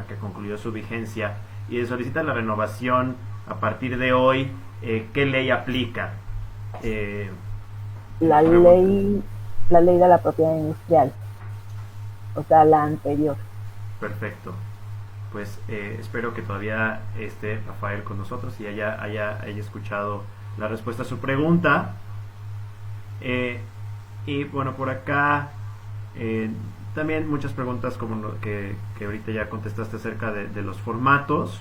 que concluyó su vigencia y solicita la renovación a partir de hoy, ¿qué ley aplica? La ley de la propiedad industrial, o sea, la anterior. Perfecto. Pues espero que todavía esté Rafael con nosotros y haya escuchado la respuesta a su pregunta. Y bueno, por acá también muchas preguntas como que ahorita ya contestaste acerca de los formatos.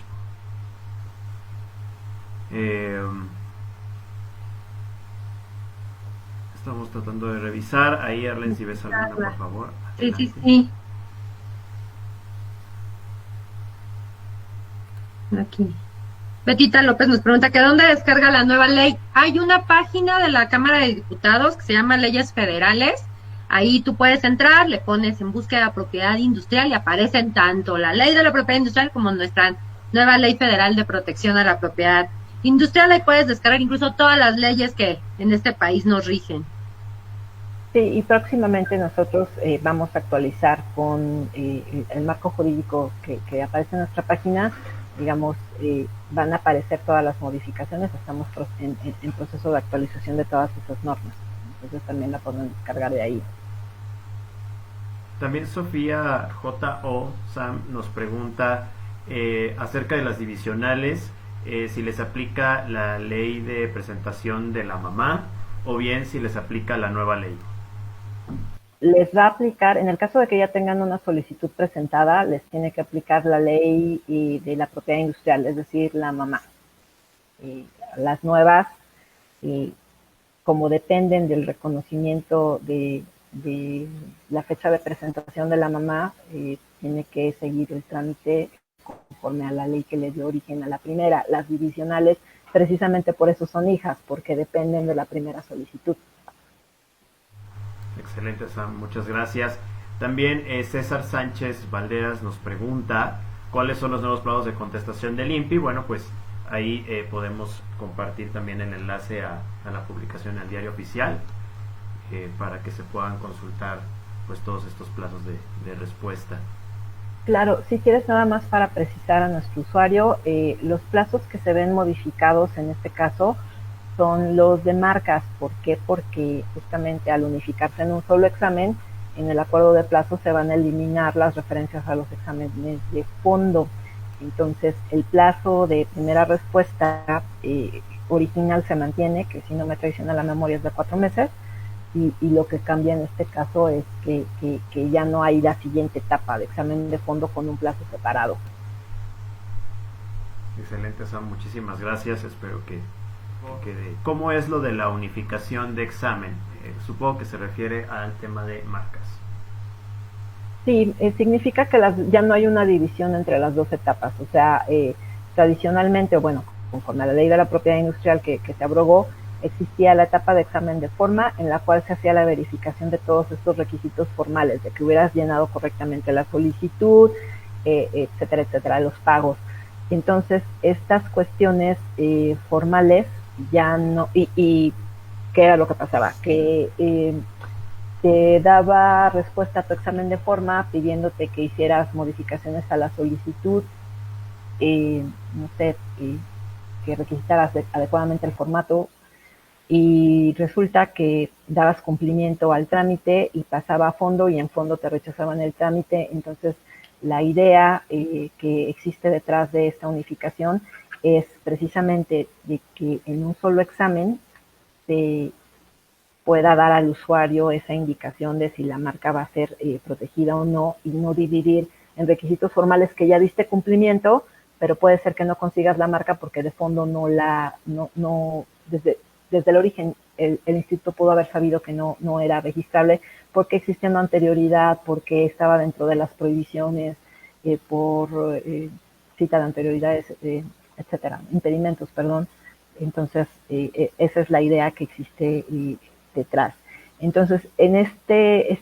Estamos tratando de revisar. Ahí, Arlen, si ves alguna, por favor. Sí. Aquí. Betita López nos pregunta que ¿dónde descarga la nueva ley? Hay una página de la Cámara de Diputados que se llama Leyes Federales. Ahí tú puedes entrar, le pones en búsqueda de propiedad industrial y aparecen tanto la ley de la propiedad industrial como nuestra nueva ley federal de protección a la propiedad industrial. Ahí puedes descargar incluso todas las leyes que en este país nos rigen. Sí, y próximamente nosotros vamos a actualizar con el marco jurídico que aparece en nuestra página. Digamos, van a aparecer todas las modificaciones. Estamos en proceso de actualización de todas esas normas. Entonces también la pueden descargar de ahí. También Sofía J.O. Sam nos pregunta acerca de las divisionales, si les aplica la ley de presentación de la mamá o bien si les aplica la nueva ley. Les va a aplicar, en el caso de que ya tengan una solicitud presentada, les tiene que aplicar la ley de la propiedad industrial, es decir, la mamá. Las nuevas, como dependen del reconocimiento de la fecha de presentación de la mamá, tiene que seguir el trámite conforme a la ley que le dio origen a la primera. Las divisionales, precisamente por eso son hijas, porque dependen de la primera solicitud. Excelente, Sam, muchas gracias. También César Sánchez Valderas nos pregunta cuáles son los nuevos plazos de contestación del INPI. Bueno, pues ahí podemos compartir también el enlace a la publicación en el diario oficial para que se puedan consultar pues todos estos plazos de respuesta. Claro, si quieres nada más para precisar a nuestro usuario, los plazos que se ven modificados en este caso son los de marcas. ¿Por qué? Porque justamente al unificarse en un solo examen, en el acuerdo de plazo se van a eliminar las referencias a los exámenes de fondo. Entonces, el plazo de primera respuesta original se mantiene, que si no me traiciona la memoria es de 4 meses, y lo que cambia en este caso es que ya no hay la siguiente etapa de examen de fondo con un plazo separado. Excelente, Sam, muchísimas gracias. Espero que quede. ¿Cómo es lo de la unificación de examen? Supongo que se refiere al tema de marcas. Sí, significa que ya no hay una división entre las dos etapas. O sea, tradicionalmente, bueno, conforme a la ley de la propiedad industrial que se abrogó, existía la etapa de examen de forma en la cual se hacía la verificación de todos estos requisitos formales, de que hubieras llenado correctamente la solicitud, etcétera, etcétera, los pagos. Entonces, estas cuestiones formales ya no, y ¿qué era lo que pasaba? Que te daba respuesta a tu examen de forma pidiéndote que hicieras modificaciones a la solicitud, no sé, que requisitaras adecuadamente el formato, y resulta que dabas cumplimiento al trámite y pasaba a fondo, y en fondo te rechazaban el trámite. Entonces, la idea que existe detrás de esta unificación es precisamente de que en un solo examen se pueda dar al usuario esa indicación de si la marca va a ser protegida o no, y no dividir en requisitos formales que ya diste cumplimiento, pero puede ser que no consigas la marca porque de fondo desde el origen el instituto pudo haber sabido que no era registrable porque existía una anterioridad, porque estaba dentro de las prohibiciones, por cita de anterioridades, etcétera, impedimentos, perdón. Entonces, esa es la idea que existe detrás. Entonces, en este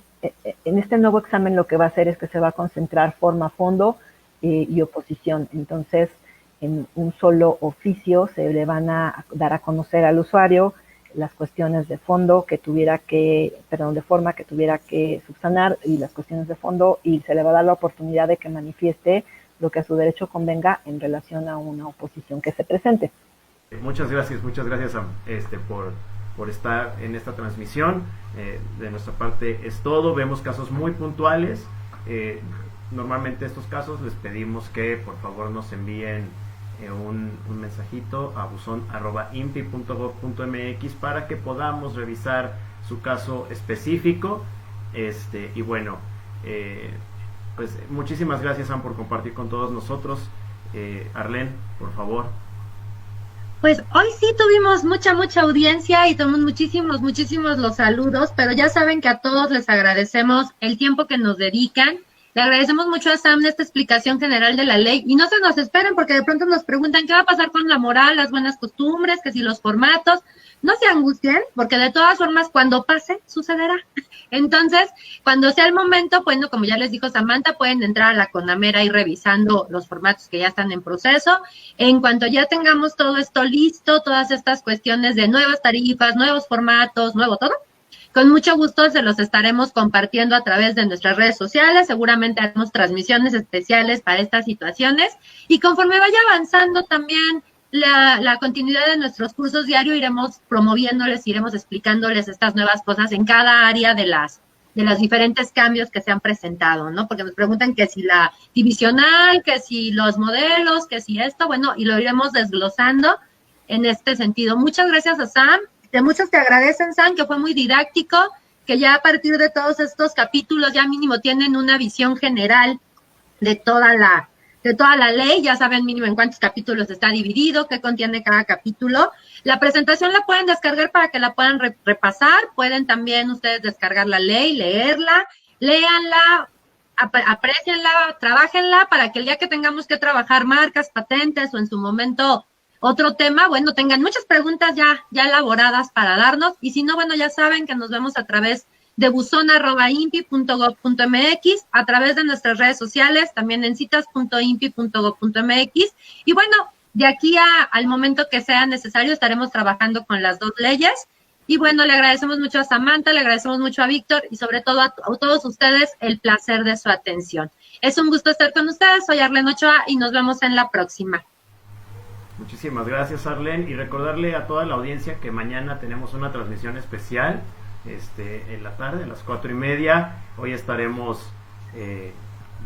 nuevo examen lo que va a hacer es que se va a concentrar forma, fondo y oposición. Entonces, en un solo oficio se le van a dar a conocer al usuario las cuestiones de fondo de forma que tuviera que subsanar, y las cuestiones de fondo, y se le va a dar la oportunidad de que manifieste lo que a su derecho convenga en relación a una oposición que se presente. Muchas gracias Sam, por estar en esta transmisión. De nuestra parte es todo. Vemos casos muy puntuales. Normalmente estos casos les pedimos que por favor nos envíen un mensajito a buzon@inpi.gov.mx para que podamos revisar su caso específico. Y bueno, pues muchísimas gracias, Sam, por compartir con todos nosotros. Arlene, por favor. Pues hoy sí tuvimos mucha audiencia y tomamos muchísimos los saludos, pero ya saben que a todos les agradecemos el tiempo que nos dedican. Le agradecemos mucho a Sam esta explicación general de la ley, y no se nos esperen porque de pronto nos preguntan qué va a pasar con la moral, las buenas costumbres, que si los formatos. No se angustien, porque de todas formas cuando pase, sucederá. Entonces, cuando sea el momento, bueno, como ya les dijo Samantha, pueden entrar a la Conamera y revisando los formatos que ya están en proceso. En cuanto ya tengamos todo esto listo, todas estas cuestiones de nuevas tarifas, nuevos formatos, nuevo todo, con mucho gusto se los estaremos compartiendo a través de nuestras redes sociales. Seguramente haremos transmisiones especiales para estas situaciones, y conforme vaya avanzando también la continuidad de nuestros cursos diarios, iremos promoviéndoles, iremos explicándoles estas nuevas cosas en cada área de los diferentes cambios que se han presentado, ¿no? Porque nos preguntan que si la divisional, que si los modelos, que si esto, bueno, y lo iremos desglosando en este sentido. Muchas gracias a Sam. Muchos te agradecen, Sam, que fue muy didáctico, que ya a partir de todos estos capítulos ya mínimo tienen una visión general de toda la ley, ya saben mínimo en cuántos capítulos está dividido, qué contiene cada capítulo. La presentación la pueden descargar para que la puedan repasar, pueden también ustedes descargar la ley, leerla, léanla, aprecienla, trabajenla, para que el día que tengamos que trabajar marcas, patentes o en su momento otro tema, bueno, tengan muchas preguntas ya elaboradas para darnos, y si no, bueno, ya saben que nos vemos a través de buzon@inpi.gov.mx, a través de nuestras redes sociales, también en citas.inpi.gov.mx, y bueno, de aquí al momento que sea necesario estaremos trabajando con las dos leyes. Y bueno, le agradecemos mucho a Samantha, le agradecemos mucho a Víctor, y sobre todo a todos ustedes el placer de su atención. Es un gusto estar con ustedes, soy Arlene Ochoa y nos vemos en la próxima. Muchísimas gracias, Arlene, y recordarle a toda la audiencia que mañana tenemos una transmisión especial en la tarde, a las 4:30. Hoy estaremos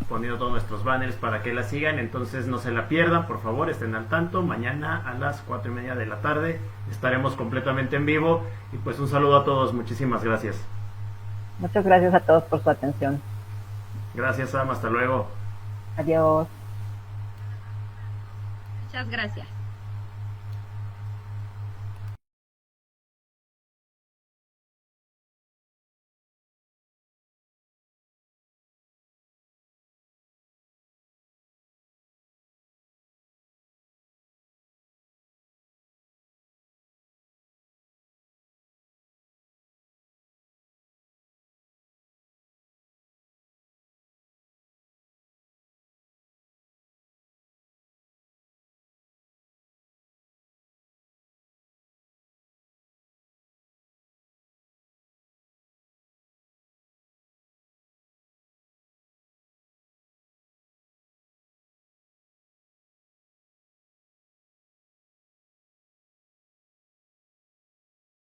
poniendo todos nuestros banners para que la sigan, entonces no se la pierdan, por favor, estén al tanto. Mañana a las 4:30 de la tarde estaremos completamente en vivo, y pues un saludo a todos, muchísimas gracias. Muchas gracias a todos por su atención. Gracias, Sam, hasta luego. Adiós. Muchas gracias.